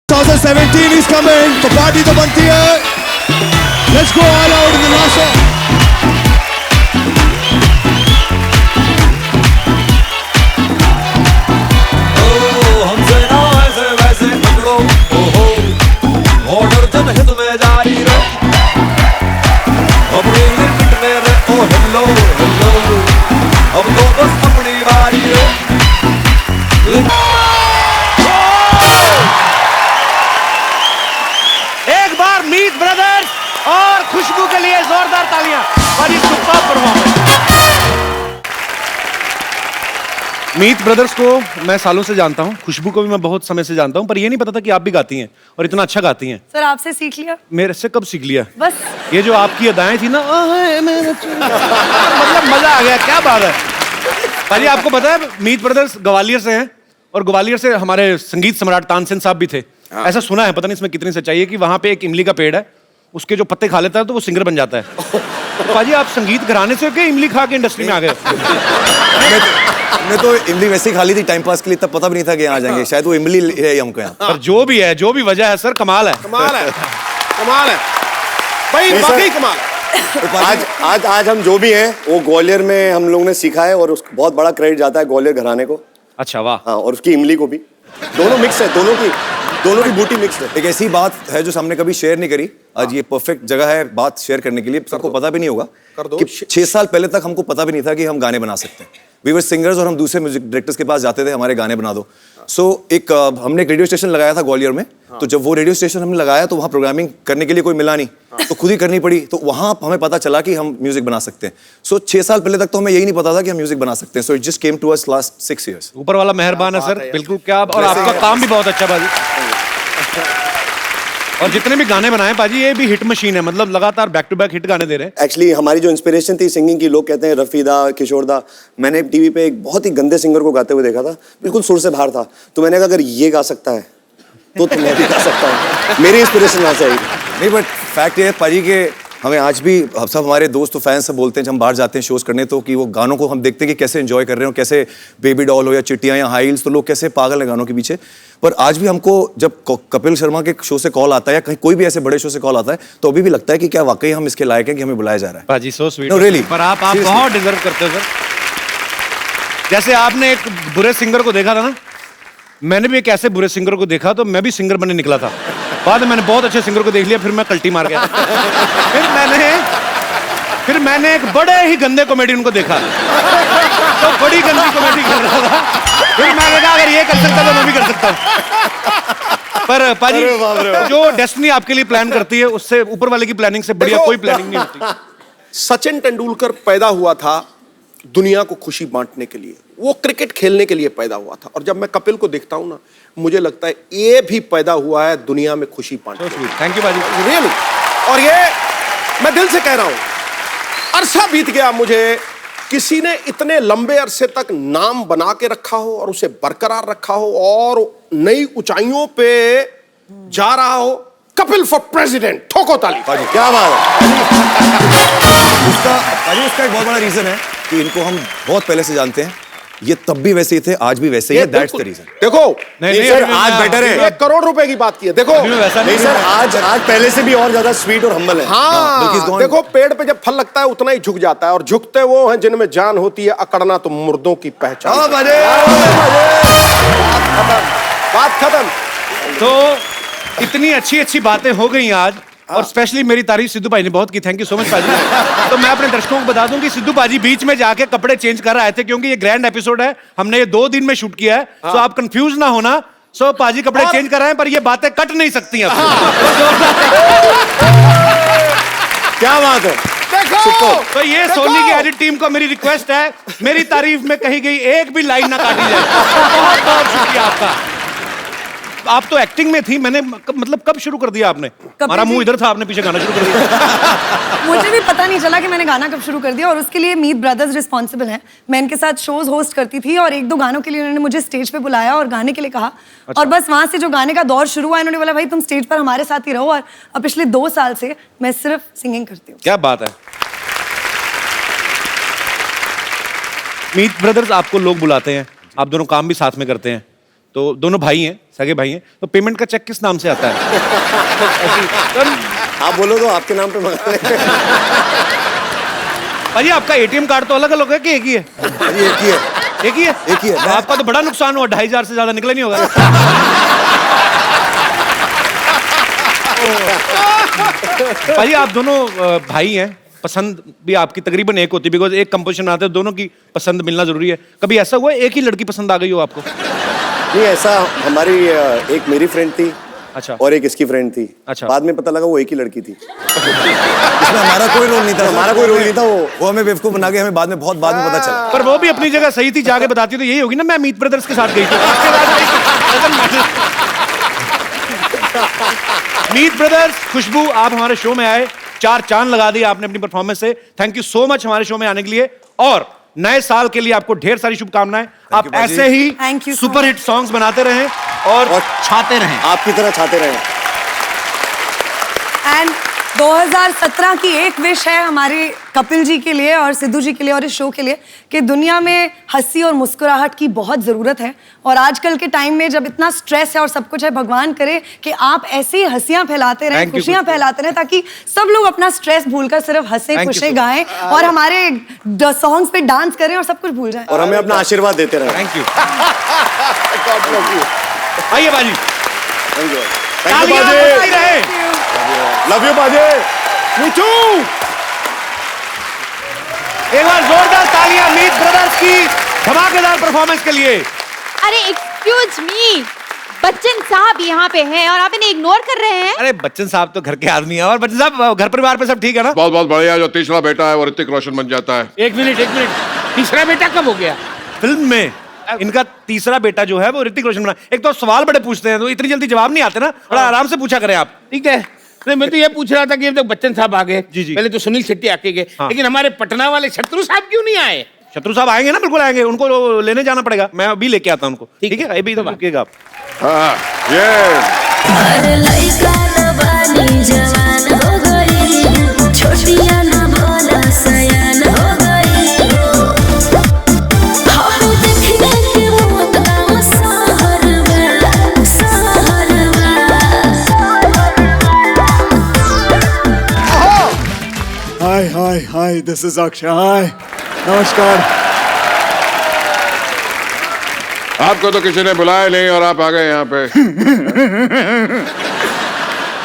$2017 is coming, तो पार्टी तो बनती है। Let's go all out in the last song. हमसे ना ऐसे वैसे पकड़ो, ओहो ऑर्डर जनहित में जारी रहे, अपनी लिमिट में रहे, ओ हेलो हेलो, अब तो बस अपनी बारी है। एक बार मीत ब्रदर्स और खुशबू के लिए जोरदार तालियां। और ये सुपर परफॉर्मेंस। मीत ब्रदर्स को मैं सालों से जानता हूं, खुशबू को भी मैं बहुत समय से जानता हूं, पर ये नहीं पता था कि आप भी गाती हैं और इतना अच्छा गाती हैं। सर आपसे सीख लिया। मेरे से कब सीख लिया? बस ये जो आपकी अदाएं थी ना, मतलब मजा आ गया। क्या बात है भाई। आपको पता है मीत ब्रदर्स ग्वालियर से हैं और ग्वालियर से हमारे संगीत सम्राट तानसेन साहब भी थे। ऐसा सुना है, पता नहीं इसमें कितनी सच्चाई है, कि वहां पे एक इमली का पेड़ है, उसके जो पत्ते खा लेता है तो वो सिंगर बन जाता है। तो पाजी आप संगीत घराने से के इमली खा के इंडस्ट्री में आ गए? मैं तो इमली वैसे ही खा ली थी टाइम पास के लिए, तब पता भी नहीं था कि यहाँ आ जाएंगे। शायद वो इमली है हमको यहाँ। पर जो भी है, जो भी वजह है सर, कमाल है। कमाल है, कमाल है भाई, वाकई कमाल है। आज हम जो भी हैं वो ग्वालियर में हम लोगों ने सीखा है और उसको बहुत बड़ा क्रेडिट जाता है ग्वालियर घराने को। अच्छा वाह। हाँ, और उसकी इमली को भी। दोनों मिक्स है, दोनों की दोनों की बूटी मिक्स है। एक ऐसी बात है जो हमने कभी शेयर नहीं करी, आज ये परफेक्ट जगह है बात शेयर करने के लिए। सबको पता भी नहीं होगा कि 6 साल पहले तक हमको पता भी नहीं था कि हम गाने बना सकते हैं। वी वर सिंगर्स और हम दूसरे म्यूजिक डायरेक्टर्स के पास जाते थे, हमारे गाने बना दो। एक हमने एक रेडियो स्टेशन लगाया था ग्वालियर में। तो जब वो रेडियो स्टेशन हमने लगाया तो वहाँ प्रोग्रामिंग करने के लिए कोई मिला नहीं, तो खुद ही करनी पड़ी। तो वहाँ हमें पता चला कि हम म्यूजिक बना सकते हैं। 6 साल पहले तक तो हमें यही नहीं पता था कि हम म्यूजिक बना सकते हैं। So it just came to us last 6 years। ऊपर वाला मेहरबान है सर, बिल्कुल। क्या और आपका काम भी बहुत अच्छा बाजी। और जितने भी गाने बनाए पाजी, ये भी हिट मशीन है, मतलब लगातार बैक टू बैक हिट गाने दे रहे हैं। एक्चुअली हमारी जो इंस्पिरेशन थी सिंगिंग की, लोग कहते हैं रफी दा, किशोर दा। मैंने टीवी पे एक बहुत ही गंदे सिंगर को गाते हुए देखा था, बिल्कुल सुर से बाहर था। तो मैंने कहा अगर ये गा सकता है तो मैं भी गा सकता हूँ। मेरी इंस्पिरेशन वहाँ से आई। नहीं, बट फैक्ट ये है पाजी के हमें आज भी सब हमारे दोस्त फैंस सब बोलते हैं जब हम बाहर जाते हैं शोज करने, तो कि वो गानों को हम देखते हैं कि कैसे एंजॉय कर रहे हो, कैसे बेबी डॉल हो या चिट्टियाँ या हाई हील्स, तो लोग कैसे पागल हैं गानों के पीछे। पर आज भी हमको जब कपिल शर्मा के शो से कॉल आता है या कहीं कोई भी ऐसे बड़े शो से कॉल आता है, तो अभी भी लगता है कि क्या वाकई हम इसके लायक हैं कि हमें बुलाया जा रहा है। पाजी सो स्वीट। No really. पर आप बहुत डिजर्व करते हो सर। जैसे आपने एक बुरे सिंगर को देखा था ना, मैंने भी एक ऐसे बुरे सिंगर को देखा, तो मैं भी सिंगर बनने निकला था। बाद में मैंने बहुत अच्छे सिंगर को देख लिया, फिर मैं कल्टी मार गया। फिर मैंने एक बड़े ही गंदे कॉमेडियन को देखा, तो बड़ी गंदी कॉमेडी कर रहा था। फिर मैंने कहा अगर ये कर सकता तो मैं भी कर सकता हूँ। पर पाजी जो डेस्टिनी आपके लिए प्लान करती है, उससे ऊपर वाले की प्लानिंग से बढ़िया कोई प्लानिंग नहीं होती। सचिन तेंदुलकर पैदा हुआ था दुनिया को खुशी बांटने के लिए, वो क्रिकेट खेलने के लिए पैदा हुआ था। और जब मैं कपिल को देखता हूं ना, मुझे लगता है ये भी पैदा हुआ है दुनिया में खुशी बांटने के लिए। थैंक यू बाजी, रियली। और ये मैं दिल से कह रहा हूं, अरसा बीत गया मुझे किसी ने इतने लंबे अरसे तक नाम बना के रखा हो और उसे बरकरार रखा हो और नई ऊंचाइयों पे जा रहा हो। कपिल फॉर प्रेसिडेंट, ठोको ताली। क्या बात है। उसका एक बहुत बड़ा रीजन है कि इनको हम बहुत पहले से जानते हैं। ये तब भी वैसे ही थे, आज भी वैसे ही है। That's the reason. देखो नहीं सर, आज बेटर है। 1 करोड़ रुपए की बात की है। देखो नहीं सर, आज पहले से भी और ज्यादा स्वीट और हम्बल है। हाँ, देखो पेड़ पे जब फल लगता है उतना ही झुक जाता है, और झुकते वो हैं जिनमें जान होती है, अकड़ना तो मुर्दों की पहचान। बात खत्म। तो इतनी अच्छी अच्छी बातें हो गई आज, और स्पेशली मेरी तारीफ सिद्धू भाई ने बहुत की। थैंक यू सो मच पाजी। तो मैं अपने दर्शकों को बता दूं कि सिद्धू पाजी बीच में जाके कपड़े चेंज कर आए थे, क्योंकि ये ग्रैंड एपिसोड है, हमने ये 2 दिन में शूट किया है। सो आप कंफ्यूज ना होना। सो पाजी कपड़े चेंज कर रहे हैं, पर ये बातें कट नहीं सकती हैं। क्या बात है। देखो तो ये सोनी की एडिट टीम को मेरी रिक्वेस्ट है, मेरी तारीफ में कही गई एक भी लाइन ना काटी जाए। बहुत बहुत शुक्रिया आपका। आप तो एक्टिंग में थी, मैंने मतलब कब शुरू कर दिया आपने? हमारा मुंह इधर था, आपने पीछे गाना शुरू कर दिया। मुझे भी पता नहीं चला कि मैंने गाना कब शुरू कर दिया, और उसके लिए मीत ब्रदर्स रिस्पॉन्सिबल हैं। मैं इनके साथ शोज होस्ट करती थी, और 1-2 गानों के लिए उन्होंने मुझे स्टेज पे बुलाया और गाने के लिए कहा। और बस वहां से जो गाने का दौर शुरू हुआ, इन्होंने बोला भाई तुम स्टेज पर हमारे साथ ही रहो। और अब पिछले 2 साल से मैं सिर्फ सिंगिंग करती हूँ। क्या बात है। मीत ब्रदर्स आपको लोग बुलाते हैं, आप दोनों काम भी साथ में करते हैं, तो दोनों भाई हैं, सगे भाई हैं, तो पेमेंट का चेक किस नाम से आता है? आप बोलो तो आपके नाम पे मंगा लें। भाई आपका एटीएम कार्ड तो अलग अलग है कि एक ही है? एक ही है। एक ही है? एक ही है। तो आपका तो बड़ा नुकसान हुआ, 2500 से ज्यादा निकला नहीं होगा। भाई आप दोनों भाई हैं, पसंद भी आपकी तकरीबन एक होती है, बिकॉज एक कंपोजिशन आते हैं, दोनों की पसंद मिलना जरूरी है। कभी ऐसा हुआ एक ही लड़की पसंद आ गई हो आपको? नहीं, ऐसा हमारी एक मेरी फ्रेंड थी, अच्छा, और एक इसकी फ्रेंड थी। अच्छा, बाद में पता लगा वो एक ही लड़की थी। इसमें हमारा कोई रोल नहीं था। हमारा कोई रोल नहीं था। वो हमें बेवकूफ बना के हमें बाद में पता चला। पर वो भी अपनी जगह सही थी, जाके बताती तो यही होगी ना, मैं मीत ब्रदर्स के साथ गई थी। मीत ब्रदर्स, खुशबू, आप हमारे शो में आए, 4 चांद लगा दिए आपने अपनी परफॉर्मेंस से। थैंक यू सो मच हमारे शो में आने के लिए, और नए साल के लिए आपको ढेर सारी शुभकामनाएं। आप ऐसे ही सुपर हिट सॉन्ग्स बनाते रहें और छाते रहें, आपकी तरह छाते रहें। एंड 2017 की एक विश है हमारे कपिल जी के लिए और सिद्धू जी के लिए और इस शो के लिए, कि दुनिया में हंसी और मुस्कुराहट की बहुत ज़रूरत है। और आजकल के टाइम में जब इतना स्ट्रेस है और सब कुछ है, भगवान करे कि आप ऐसे ही हंसियां फैलाते रहें, खुशियां फैलाते रहें, ताकि सब लोग अपना स्ट्रेस भूलकर सिर्फ हंसे खुशे गाएं और हमारे सॉन्ग्स पे डांस करें और सब कुछ भूल जाएं। और हमें अपना आशीर्वाद देते रहें। Thank you. आइए बाजी। थैंक यू तालियां बजती रहे। लव यू बाजे। पूछू एक बार जोरदार तालियां मीत ब्रदर्स की धमाकेदार परफॉर्मेंस के लिए। अरे एक्सक्यूज मी, बच्चन साहब यहाँ पे हैं और आप इन्हें इग्नोर कर रहे हैं। अरे बच्चन साहब तो घर के आदमी हैं। और बच्चन साहब घर परिवार पे सब ठीक है ना? बहुत बहुत बढ़िया। जो तीसरा बेटा है वो ऋतिक रोशन बन जाता है। एक मिनट तीसरा बेटा कब हो गया? फिल्म में इनका तीसरा बेटा जो है वो ऋतिक रोशन बना। एक तो सवाल बड़े पूछते हैं तो इतनी जल्दी जवाब नहीं आते ना, बड़ा आराम से पूछा करें आप। ठीक है। नहीं, मैं तो ये पूछ रहा था कि अब तक बच्चन साहब आ गए। जी। पहले तो सुनील शेट्टी आके गए, लेकिन हमारे पटना वाले शत्रु साहब क्यों नहीं आए? शत्रु साहब आएंगे ना, बिल्कुल आएंगे। उनको लेने जाना पड़ेगा, मैं अभी लेके आता हूं उनको। ठीक है, अभी तो रुकिएगा आप। हाँ, ये अरे लइका न बानी जवान हो गई, छोटिया न बोला सयान हो गई। हम देखने के मौत का सहरवा। Hi this is Akshay. Hi नमस्कार। आपको तो किसी ने बुलाया नहीं और आप आ गए यहाँ पे।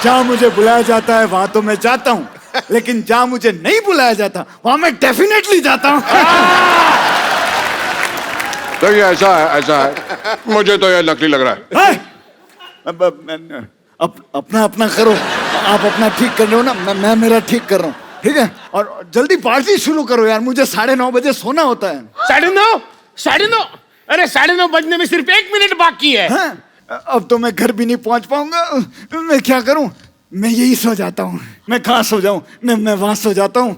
जहाँ मुझे बुलाया जाता है वहां तो मैं जाता हूँ, लेकिन जहाँ मुझे नहीं बुलाया जाता वहां मैं डेफिनेटली जाता हूँ। देखिए ऐसा है मुझे तो यह नकली लग रहा है। अपना अपना करो। आप अपना ठीक कर रहे हो ना, मैं मेरा ठीक कर रहा हूँ। ठीक है, और जल्दी पार्टी शुरू करो यार, मुझे 9:30 बजे सोना होता है। 9:30? अरे 9:30 बजने में सिर्फ 1 मिनट बाकी है। हाँ? अब तो मैं घर भी नहीं पहुंच पाऊंगा। मैं क्या करूं? मैं यही सो जाता हूं। मैं कहाँ सो जाऊं? मैं वहां सो जाता हूं।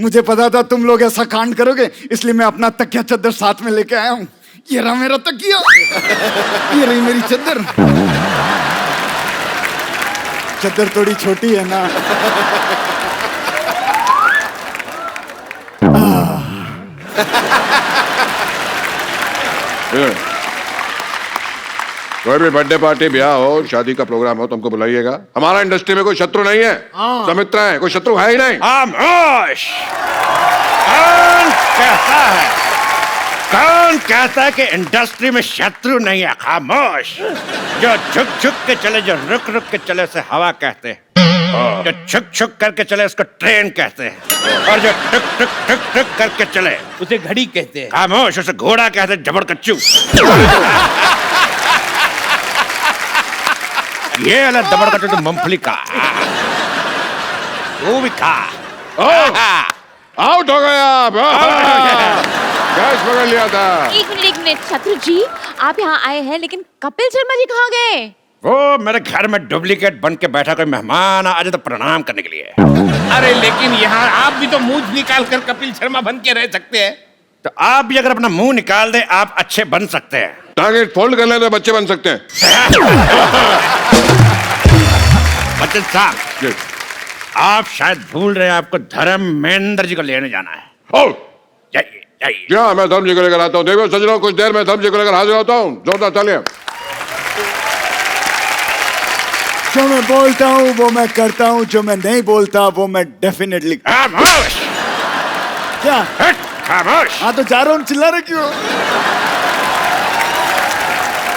मुझे पता था तुम लोग ऐसा कांड करोगे, इसलिए मैं अपना तकिया चद्दर साथ में लेके आया हूं। ये रहा मेरा तकिया, ये रही मेरी चद्दर। चद्दर थोड़ी छोटी है ना। कोई भी बर्थडे पार्टी, ब्याह हो, शादी का प्रोग्राम हो तो हमको बुलाइएगा। हमारा इंडस्ट्री में कोई शत्रु नहीं है, सब मित्र हैं, कोई शत्रु है ही नहीं। खामोश। कौन कहता है कि इंडस्ट्री में शत्रु नहीं है? खामोश। जो झुक झुक के चले, जो रुक रुक के चले उसे हवा कहते हैं। जो छुक छुक करके चले उसको ट्रेन कहते हैं, और जो टुक टुक टुक टुक करके चले उसे घड़ी कहते हैं। खामोश, उसे घोड़ा कहते हैं, जबड़ कच्चू। ये वाला दबड़ कच्चू तो मूंगफली का, वो भी खा। आउट हो गया। गैस पकड़ लिया था। एक मिनट शत्रु जी, आप यहाँ आए हैं, लेकिन कपिल शर्मा जी कहाँ गए? वो मेरे घर में डुप्लीकेट बन के बैठा, कोई मेहमान आ जाए तो प्रणाम करने के लिए। अरे लेकिन यहाँ आप भी तो मुंह निकाल कर कपिल शर्मा बन के रह सकते हैं। तो आप भी अगर अपना मुंह निकाल दे, आप अच्छे बन सकते हैं। टांगे फोल्ड कर ले तो बच्चे बन सकते हैं। बच्चन साहब, आप शायद भूल रहे हैं, आपको धर्मेंद्र जी को लेने जाना है। जाइए जाइए। क्या मैं धर्म जी को लेकर आता हूँ। देखो सजनों, कुछ देर में धर्म जी को लेकर हाजिर होता हूँ। जोरदार तालियां। जो मैं बोलता हूँ वो मैं करता हूँ, जो मैं नहीं बोलता वो मैं डेफिनेटली। खामोश। क्या? खामोश। हाँ तो जा रहा हूँ, चिल्ला रहे क्यों?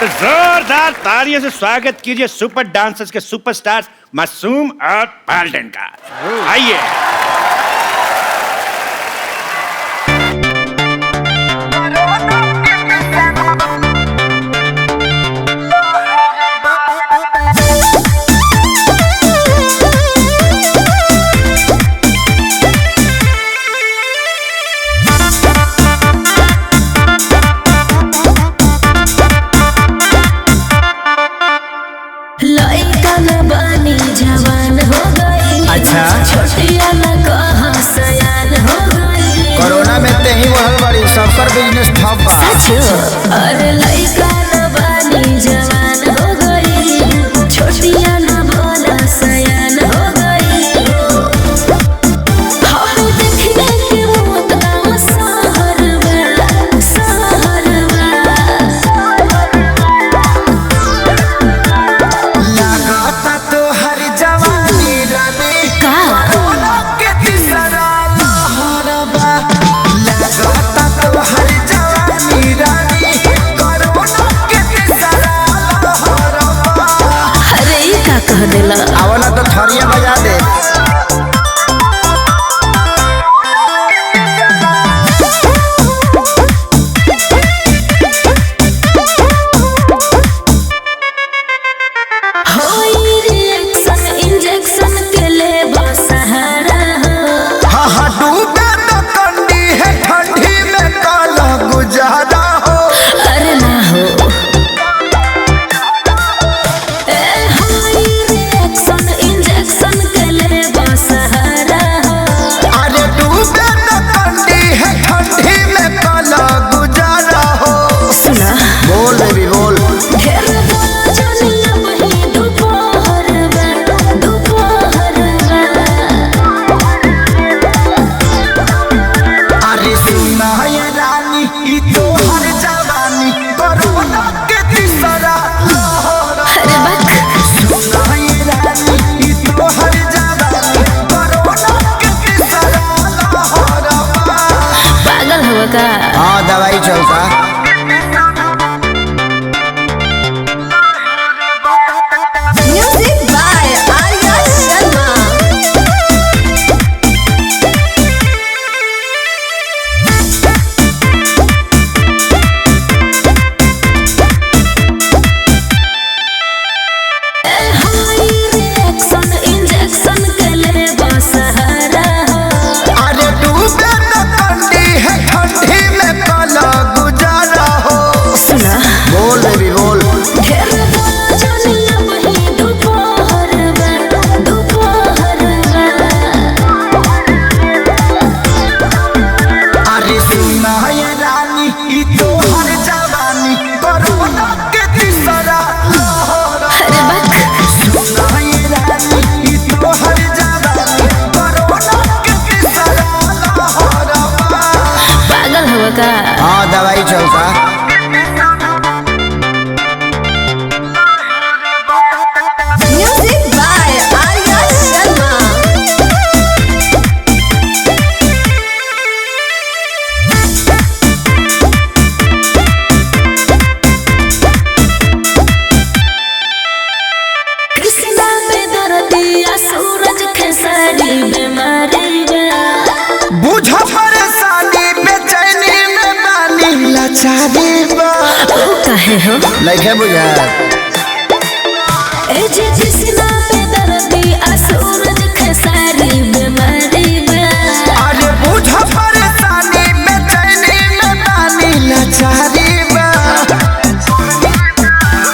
तो जोरदार तालियों से स्वागत कीजिए सुपर डांसर्स के सुपरस्टार मासूम और पाल्टन का। आइए। लइका न बानी जवान हो गई। अच्छा। छोटिया न का? हाँ दवाई चलता। Music by Arya Sharma. Injection के ले बसहारा हो। अरे डूबे न ठंडी है, ठंडी में काला गुजारा हो। सुना बोल बेबी बोल। ढेर जानिया वही दोपहर में, दोपहर में। अरे सुना ये रानी, ई तो हर जवानी कोरोना के तीसरा लहर। अरे बक सुना ये रानी, ई तो हर जवानी कोरोना के तीसरा लहर। पागल हुआ का? हाँ दवाई चलता। Music by Arya Sharma. कृष्णा पे दर्दिया सूरज खेसारी बीमारी बा। बुझा परेशानी बेचैनी में बानी लाचारी बा। ओ काहे हो? लइके बुझा। ए जे कृष्णा पे दर्दिया सूरज खेसारी बीमारी बा। अरे बुझा परेशानी बेचैनी में बानी लाचारी बा।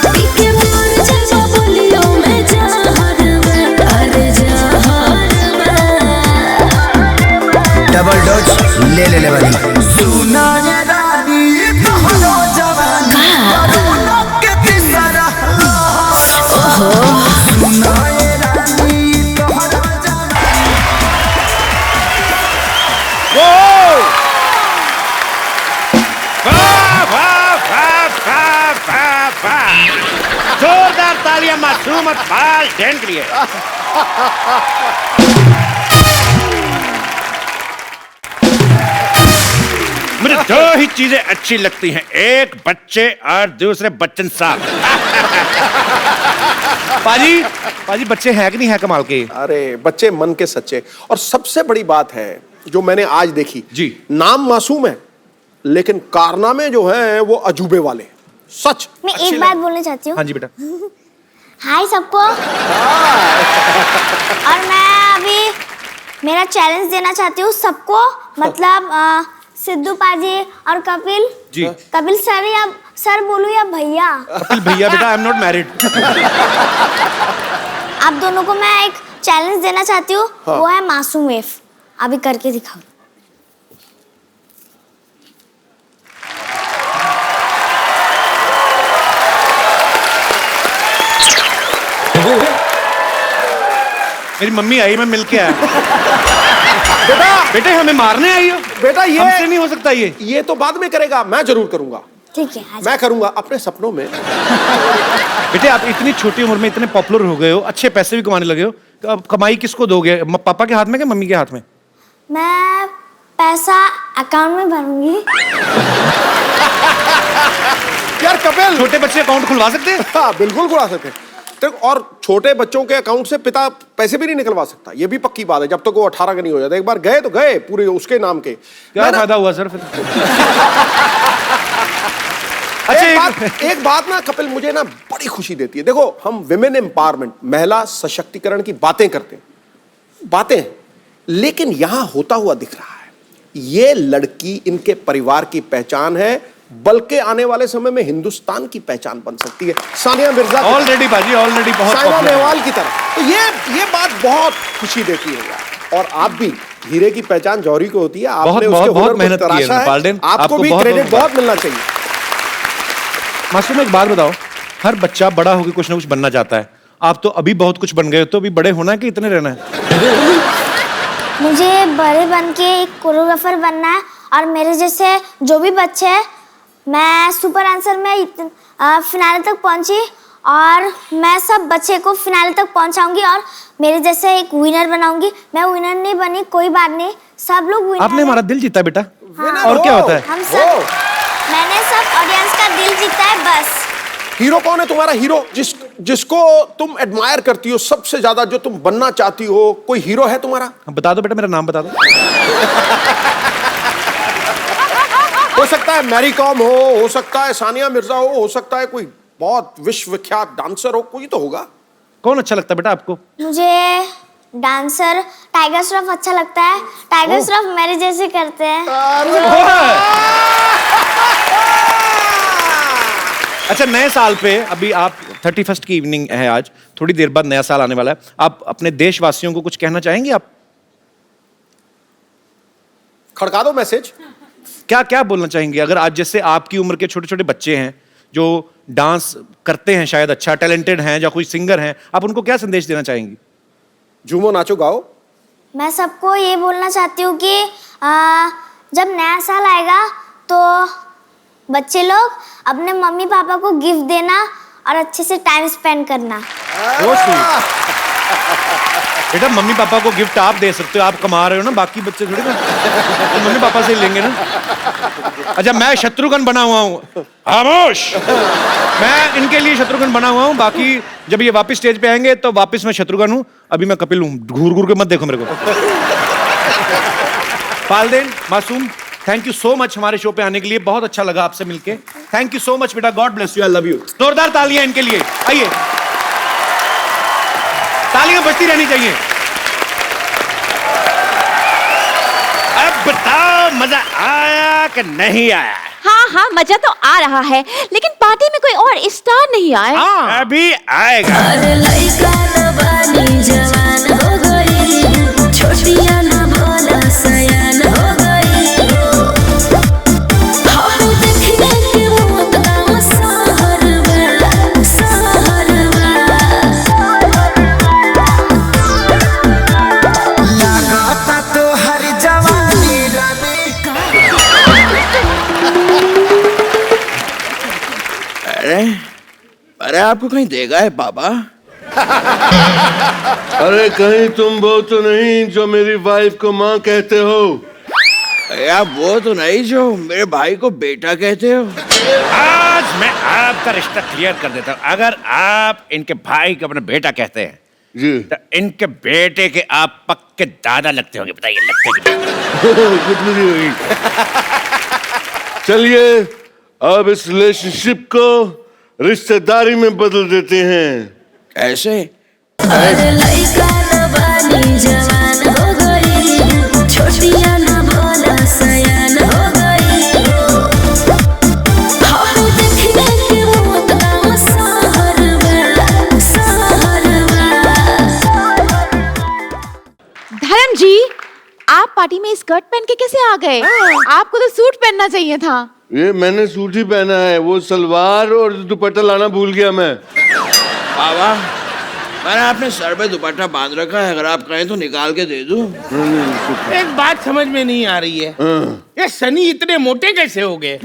पीके मोर जब बोलियो मैं जहर में, अरे जहर में। डबल डोज ले वाली। सुना ये रानी, तोहरो जवानी कोरोना के तीसरा लहर। सुना ये रानी, तोहरो जवानी। जोरदार तालियां मासूम अकबाल जैन के लिए। मुझे दो ही चीजें अच्छी लगती हैं, एक बच्चे और दूसरे बच्चन साहब। पाजी पाजी बच्चे हैं कि नहीं है कमाल के? अरे बच्चे मन के सच्चे। और सबसे बड़ी बात है जो मैंने आज देखी जी, नाम मासूम है लेकिन कारनामे जो हैं वो अजूबे वाले। सच मैं एक बात बोलना चाहती हूँ। हाँ जी बेटा। हाय सबको। और मैं अभी मेरा चैलेंज देना चाहती हूँ सबको, मतलब सिद्धू पाजी और कपिल जी। कपिल सर या सर बोलूं या भैया? कपिल भैया बेटा, आई एम नॉट मैरिड। आप दोनों को मैं एक चैलेंज देना चाहती हूँ। हाँ। वो है मासूम वेव। अभी करके दिखाओ। मेरी मम्मी आई, मैं मिल के आया। बेटा बेटे हमें मारने आई हो? बेटा ये हमसे नहीं हो सकता ये तो बाद में करेगा, मैं जरूर करूंगा। ठीक है मैं करूंगा अपने सपनों में। बेटे आप इतनी छोटी उम्र में इतने पॉपुलर हो गए हो, अच्छे पैसे भी कमाने लगे हो, तो अब कमाई किसको दोगे? पापा के हाथ में कि मम्मी के हाथ में? मैं पैसा अकाउंट में भरूंगी। यार कपिल, छोटे बच्चे अकाउंट खुलवा सकते हैं? हाँ बिल्कुल खुलवा सकते हैं। और छोटे बच्चों के अकाउंट से पिता पैसे भी नहीं निकलवा सकता, ये भी पक्की बात है, जब तक वो 18 का नहीं हो जाता। एक बार गए तो गए पूरे उसके नाम के। क्या फायदा हुआ सर फिर? अच्छा एक बात ना कपिल मुझे ना बड़ी खुशी देती है। देखो हम विमेन एम्पावरमेंट, महिला सशक्तिकरण की बातें करते हैं, बातें, लेकिन यहां होता हुआ दिख रहा है। ये लड़की इनके परिवार की पहचान है, बल्कि आने वाले समय में हिंदुस्तान की पहचान बन सकती है। सानिया मिर्जा ऑलरेडी बाजी, ऑलरेडी बहुत साइना popular है। नेहवाल की तरह। तो ये बात बहुत खुशी देती है यार। और आप भी, हीरे की पहचान जौहरी को होती है। आपने बहुत उसके बहुत हुनर को मेहनत की है तराशा है। पाल्डेन, आपको भी क्रेडिट बहुत मिलना चाहिए। मासूम एक बात बताओ, हर बच्चा बड़ा होकर कुछ ना कुछ बनना चाहता है। आप तो अभी बहुत कुछ बन गए हो, तो अभी बड़े होना है कि इतने रहना है? मुझे बड़े बन के एक कोरियोग्राफर बनना है, और मेरे जैसे जो भी बच्चे हैं, मैं सुपर आंसर में फिनाले तक पहुंची और मैं सब बच्चे को फिनाले तक पहुंचाऊंगी और मेरे जैसे एक विनर बनाऊंगी। मैं विनर नहीं बनी, कोई बात नहीं, सब लोग विनर। आपने हमारा दिल जीता बेटा। और क्या होता है? हम सब मैंने सब ऑडियंस का दिल जीता है बस। हीरो कौन है तुम्हारा हीरो? जिसको तुम एडमायर करती हो सबसे ज्यादा, जो तुम बनना चाहती हो, कोई हीरो है तुम्हारा? बता दो बेटा, मेरा नाम बता दो। हो सकता है मैरी कॉम हो सकता है सानिया मिर्जा हो सकता है कोई बहुत विश्वविख्यात डांसर हो, कोई तो होगा। कौन अच्छा लगता है बेटा आपको? मुझे डांसर टाइगर श्रॉफ अच्छा लगता है। टाइगर श्रॉफ मेरे जैसे करते हैं। अच्छा, नए साल पे अभी आप 31st की इवनिंग है आज, थोड़ी देर बाद नया साल आने वाला है, आप अपने देशवासियों को कुछ कहना चाहेंगे? आप खड़का दो मैसेज। क्या क्या बोलना चाहेंगे? अगर आज जैसे आपकी उम्र के छोटे छोटे बच्चे हैं जो डांस करते हैं, शायद अच्छा टैलेंटेड हैं, या कोई सिंगर हैं, आप उनको क्या संदेश देना चाहेंगी? झूमो नाचो गाओ। मैं सबको ये बोलना चाहती हूँ कि जब नया साल आएगा तो बच्चे लोग अपने मम्मी पापा को गिफ्ट देना और अच्छे से टाइम स्पेंड करना। बेटा मम्मी पापा को गिफ्ट आप दे सकते हो, आप कमा रहे हो ना, बाकी बच्चे थोड़ी ना तो मम्मी पापा से ही लेंगे ना। अच्छा, मैं शत्रुघ्न बना हुआ हूँ, खामोश। मैं इनके लिए शत्रुघ्न बना हुआ हूँ, बाकी जब ये वापस स्टेज पे आएंगे तो वापस मैं शत्रुघ्न हूँ, अभी मैं कपिल हूँ। घूर घूर के मत देखो मेरे को। पालदेन, मासूम, थैंक यू सो मच हमारे शो पे आने के लिए, बहुत अच्छा लगा आपसे मिलके। थैंक यू सो मच बेटा, God bless you, I love you. जोरदार तालियां इनके लिए, आइए, तालियां बजती रहनी चाहिए। अब बताओ मजा आया कि नहीं आया? हाँ हाँ, मजा तो आ रहा है, लेकिन पार्टी में कोई और स्टार नहीं आया। अभी आएगा। अरे आपको कहीं देगा है बाबा? अरे कहीं तुम वो तो नहीं जो मेरी वाइफ को माँ कहते हो? आप वो तो नहीं जो मेरे भाई को बेटा कहते हो? आज मैं आपका रिश्ता क्लियर कर देता हूँ। अगर आप इनके भाई को अपना बेटा कहते हैं जी, तो इनके बेटे के आप पक्के दादा लगते होंगे। बताइए, लगते होगी। चलिए अब इस रिलेशनशिप को रिश्तेदारी में बदल देते हैं। कैसे? धर्म जी, आप पार्टी में स्कर्ट पहन के कैसे आ गए? आपको तो सूट पहनना चाहिए था। ये मैंने सूट ही पहना है, वो सलवार और दुपट्टा लाना भूल गया मैं। बाबा, मैंने अपने सर पे दुपट्टा बांध रखा है, अगर आप कहें तो निकाल के दे दूं। एक बात समझ में नहीं आ रही है, ये सनी इतने मोटे कैसे हो गए?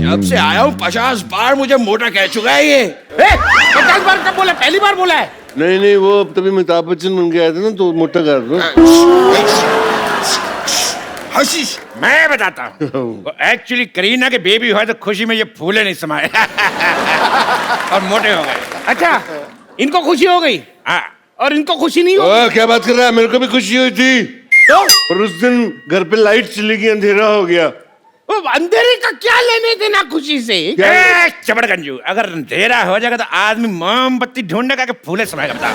जब से आया हूँ 50 बार मुझे मोटा कह चुका है ये। 50 बार कब बोला? पहली बार बोला है। नहीं वो तभी अमिताभ बच्चन बन गया था ना, तो मोटा कर दो। हशीश, मैं बताता हूँ, एक्चुअली करीना के बेबी हुआ तो खुशी में ये फूले नहीं समाये और मोटे हो गए। अच्छा, इनको खुशी हो गई? हाँ। और इनको खुशी नहीं हुई? क्या बात कर रहा है? मेरे को भी खुशी हुई थी तो? पर उस दिन घर पे लाइट चली गई, अंधेरा हो गया। अंधेरे का क्या लेने देना खुशी से? चबड़गंजू, अगर अंधेरा हो जाएगा तो आदमी मोमबत्ती ढूंढने का फूले समाएगा। बता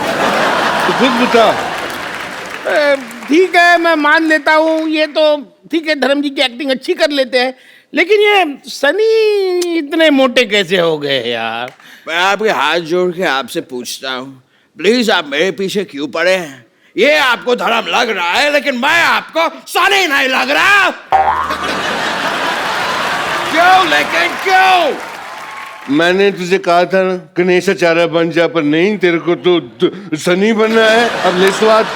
तो खुद बता। ठीक है, मैं मान लेता हूँ, ये तो ठीक है, धर्म जी की एक्टिंग अच्छी कर लेते हैं, लेकिन ये सनी इतने मोटे कैसे हो गए यार? मैं आपके हाथ जोड़ के आपसे पूछता हूँ, प्लीज आप मेरे पीछे क्यों पड़े हैं? ये आपको धर्म लग रहा है, लेकिन मैं आपको सनी नहीं लग रहा। क्यों? लेकिन क्यों? मैंने तुझे कहा था ना गणेशाचार्य बन जा, पर नहीं, तेरे को तो सनी बनना है। अब ले स्वाद।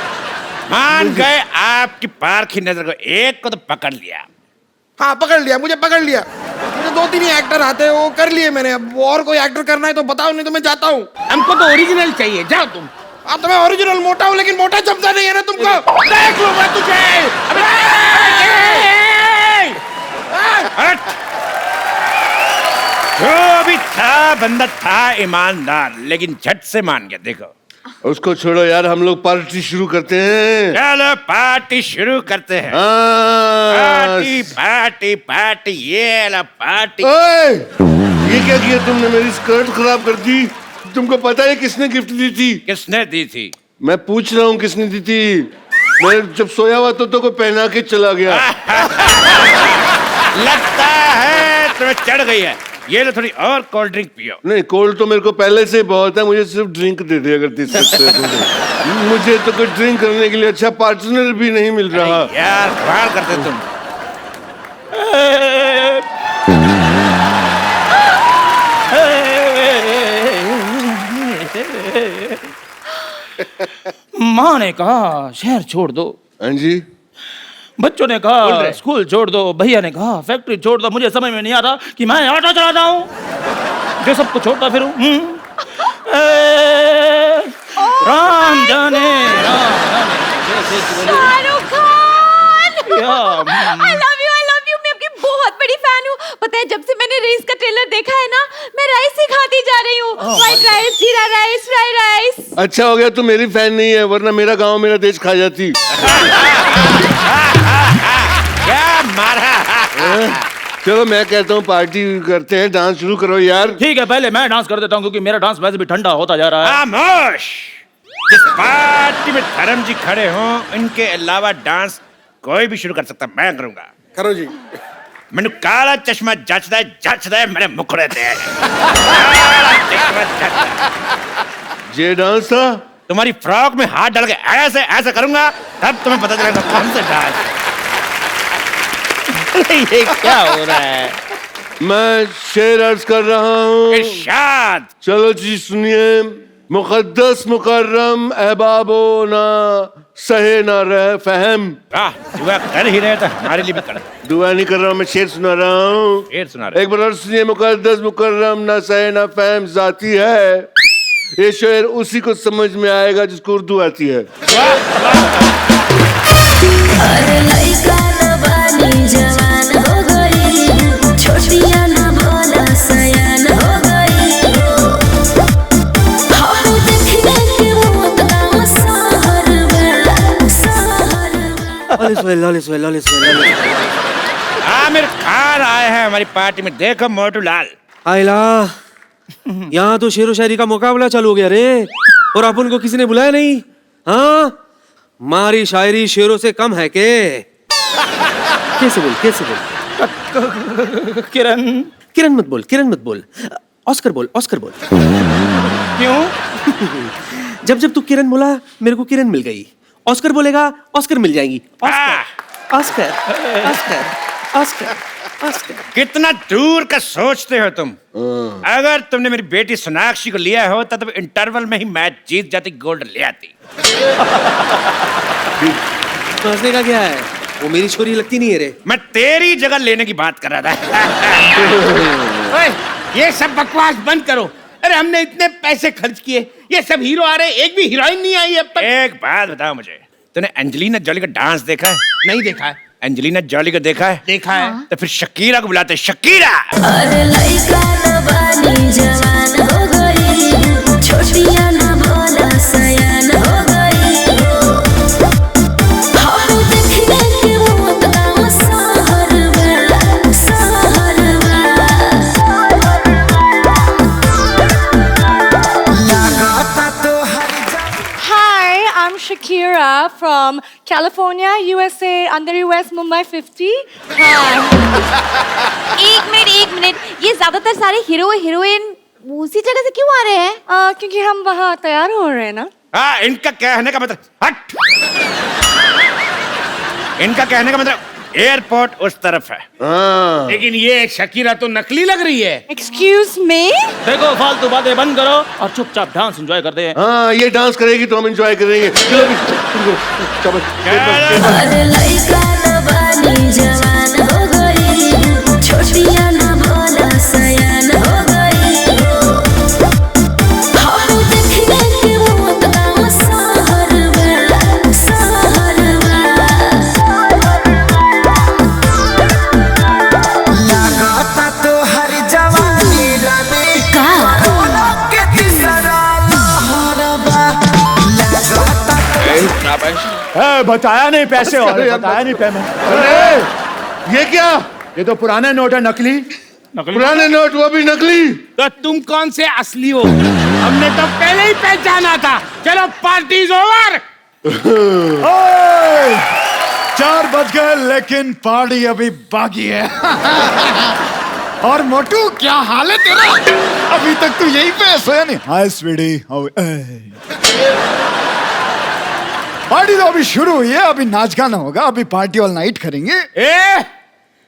मान गए आपकी पारखी नजर को, एक को तो पकड़ लिया। हाँ, पकड़ लिया, मुझे पकड़ लिया। मुझे 2-3 एक्टर आते हैं, वो कर लिए मैंने। अब और कोई एक्टर करना है तो बताओ, नहीं तो मैं जाता हूँ। हमको तो ओरिजिनल चाहिए, जाओ तुम। अब तो मैं ओरिजिनल मोटा हूँ, लेकिन मोटा जमता नहीं है ना तुमको। बंदा था ईमानदार, लेकिन झट से मान गया। देखो उसको छोड़ो यार, हम लोग पार्टी शुरू करते हैं। चलो पार्टी शुरू करते हैं। हाँ। पार्टी पार्टी पार्टी, ये ला पार्टी। ओए, ये क्या किया तुमने? मेरी स्कर्ट खराब कर दी। तुमको पता है किसने गिफ्ट दी थी? किसने दी थी? मैं पूछ रहा हूँ किसने दी थी। मैं जब सोया हुआ तो कोई पहना के चला गया। लगता है तुम्हें चढ़ गई है। ये लो थोड़ी और कोल्ड ड्रिंक पियो। नहीं, कोल्ड तो मेरे को पहले से बहुत है, मुझे सिर्फ ड्रिंक दे दे अगर दे सकते हो तो। मुझे तो कोई ड्रिंक करने के लिए अच्छा पार्टनर भी नहीं मिल रहा। यार कमाल करते तुम। माँ ने कहा शहर छोड़ दो। हाँ जी। बच्चों ने कहा स्कूल छोड़ दो। भैया ने कहा फैक्ट्री छोड़ दो। मुझे समझ में नहीं आ रहा कि मैं ऑटो चलाता हूँ जो सबको छोड़ता फिरूं। राम जाने Shahrukh Khan, I love you, मैं आपकी बहुत बड़ी फैन हूँ। पता है जब से मैंने रेस का ट्रेलर देखा है ना, मैं राइस ही खाती जा रही हूँ। व्हाइट राइस, जीरा राइस, फ्राइड राइस। अच्छा हो गया तू मेरी फैन नहीं है, वरना मेरा गांव मेरा देश खा जाती। क्या मारा? चलो मैं कहता हूँ पार्टी करते हैं, डांस शुरू करो यार। ठीक है, पहले मैं डांस कर देता हूँ क्योंकि मेरा डांस वैसे भी ठंडा होता जा रहा है। खामोश! जिस पार्टी में धर्म जी खड़े हों, इनके अलावा डांस कोई भी शुरू कर सकता। मैं करूंगा। करो जी। मैंने काला चश्मा जचदा है मेरे मुखड़े ते। ये डांस था? तुम्हारी फ्रॉक में हाथ डाल के ऐसे ऐसे करूंगा, तब तुम्हें पता चलेगा कौन सा डांस। ये क्या हो रहा है? मैं शेर अर्ज कर रहा हूँ। इरशाद। चलो जी सुनिए। मुकद्दस मुकर्रम अहबाबो ना सहे ना रह फहम। दुआ कर ही रहे तो हमारे लिए भी कर। दुआ नहीं कर रहा हूँ, मैं शेर सुना रहा हूँ। शेर सुना रहे। एक बार और सुनिए। मुकद्दस मुकर्रम ना सहे ना फहम जाती है। ये शेर उसी को समझ में आएगा जिसको उर्दू आती है। अरे लइका न बानी जवान हो गई, छोटिया न बोला सयान हो गई। हम देखने के मौत का सहर में, सहर में। आमिर खान आए हैं हमारी पार्टी में। देखो मोटू लाल। आइला, यहाँ तो शेरो शायरी का मुकाबला चालू हो गया रे, और अपन को किसी ने बुलाया नहीं। हाँ, मारी शायरी शेरों से कम है के? कैसे बोल किरण। किरण मत बोल, ऑस्कर बोल। क्यों? जब तू किरण बोला मेरे को किरण मिल गई। ऑस्कर बोलेगा ऑस्कर मिल जाएंगी। ऑस्कर। कितना दूर का सोचते हो तुम। अगर तुमने मेरी बेटी सोनाक्षी को लिया हो तब इंटरवल में ही मैच जीत जाती, गोल्ड ले आती। तो हंसने का क्या है? वो मेरी छोरी लगती नहीं है रे। मैं तेरी जगह लेने की बात कर रहा था। ओए, ये सब बकवास बंद करो। अरे हमने इतने पैसे खर्च किए, ये सब हीरो आ रहे, एक भी हीरोइन नहीं आई अब तक। एक बात बताओ मुझे, तूने एंजेलिना जॉली का डांस देखा है? नहीं देखा है। एंजेलिना जॉली को देखा है? देखा है। तो फिर शकीरा को बुलाते। शकीरा। अरे लइका न बानी जवान हो गई, छोटिया न बोला सयान हो गई। हम देखने के मौत का सहर में, सहर में। Hi, I'm Shakira from California, USA, under US Mumbai 50. एक मिनट, ये ज्यादातर सारे हीरो हीरोइन उसी जगह से क्यों आ रहे हैं? क्योंकि हम वहाँ तैयार हो रहे हैं ना। हाँ, इनका कहने का मतलब हट। इनका कहने का मतलब एयरपोर्ट उस तरफ है। लेकिन ये शकीरा तो नकली लग रही है। Excuse me? देखो फालतू बातें बंद करो और चुपचाप डांस एंजॉय करते हैं। हाँ, ये डांस करेगी तो हम एंजॉय करेंगे। अरे लइका न बानी जवान हो गई, छोटिया न बोला सयान हो गई। हम देखने के मौत का सहर में, सहर में। लगाता तो हर जवानी लबे। बताया नहीं पैसे और बताया नहीं पेमेंट। अरे ये क्या? ये तो पुराने नोट है, नकली। पुराने नोट, वो भी नकली। तो तुम कौन से असली हो? हमने तो पहले ही पहचाना था। चलो पार्टी इज ओवर। 4 बज गए लेकिन पार्टी अभी बाकी है। और मोटू क्या हाल है तेरा? अभी तक तू यहीं पे सोया नहीं? हाय स्वीटी, पार्टी तो अभी शुरू हुई है, अभी नाच गाना होगा, अभी पार्टी ऑल नाइट करेंगे।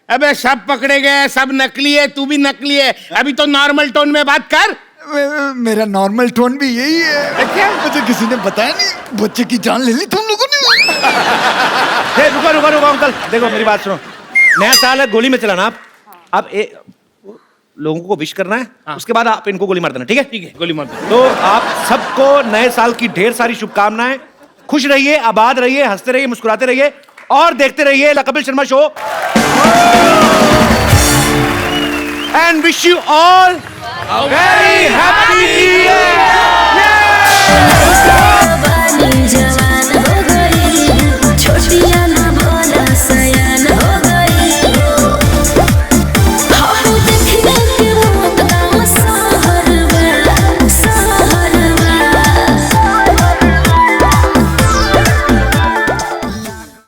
अबे सब पकड़े गए, सब नकली है, तू भी नकली है। अभी तो नॉर्मल टोन में बात कर। मेरा नॉर्मल टोन भी यही है। क्या मुझे किसी ने बताया नहीं? बच्चे की जान ले ली तुम लोगों ने। रुको अंकल, देखो मेरी बात सुनो। नया साल है, गोली में चलाना आप लोगों को विश करना है। उसके बाद आप इनको गोली मार देना। ठीक है? ठीक है, गोली मार देना। तो आप सबको नए साल की ढेर सारी शुभकामनाएं। खुश रहिए, आबाद रहिए, हंसते रहिए, मुस्कुराते रहिए और देखते रहिए the Kapil Sharma show. And wish you all a very happy new year.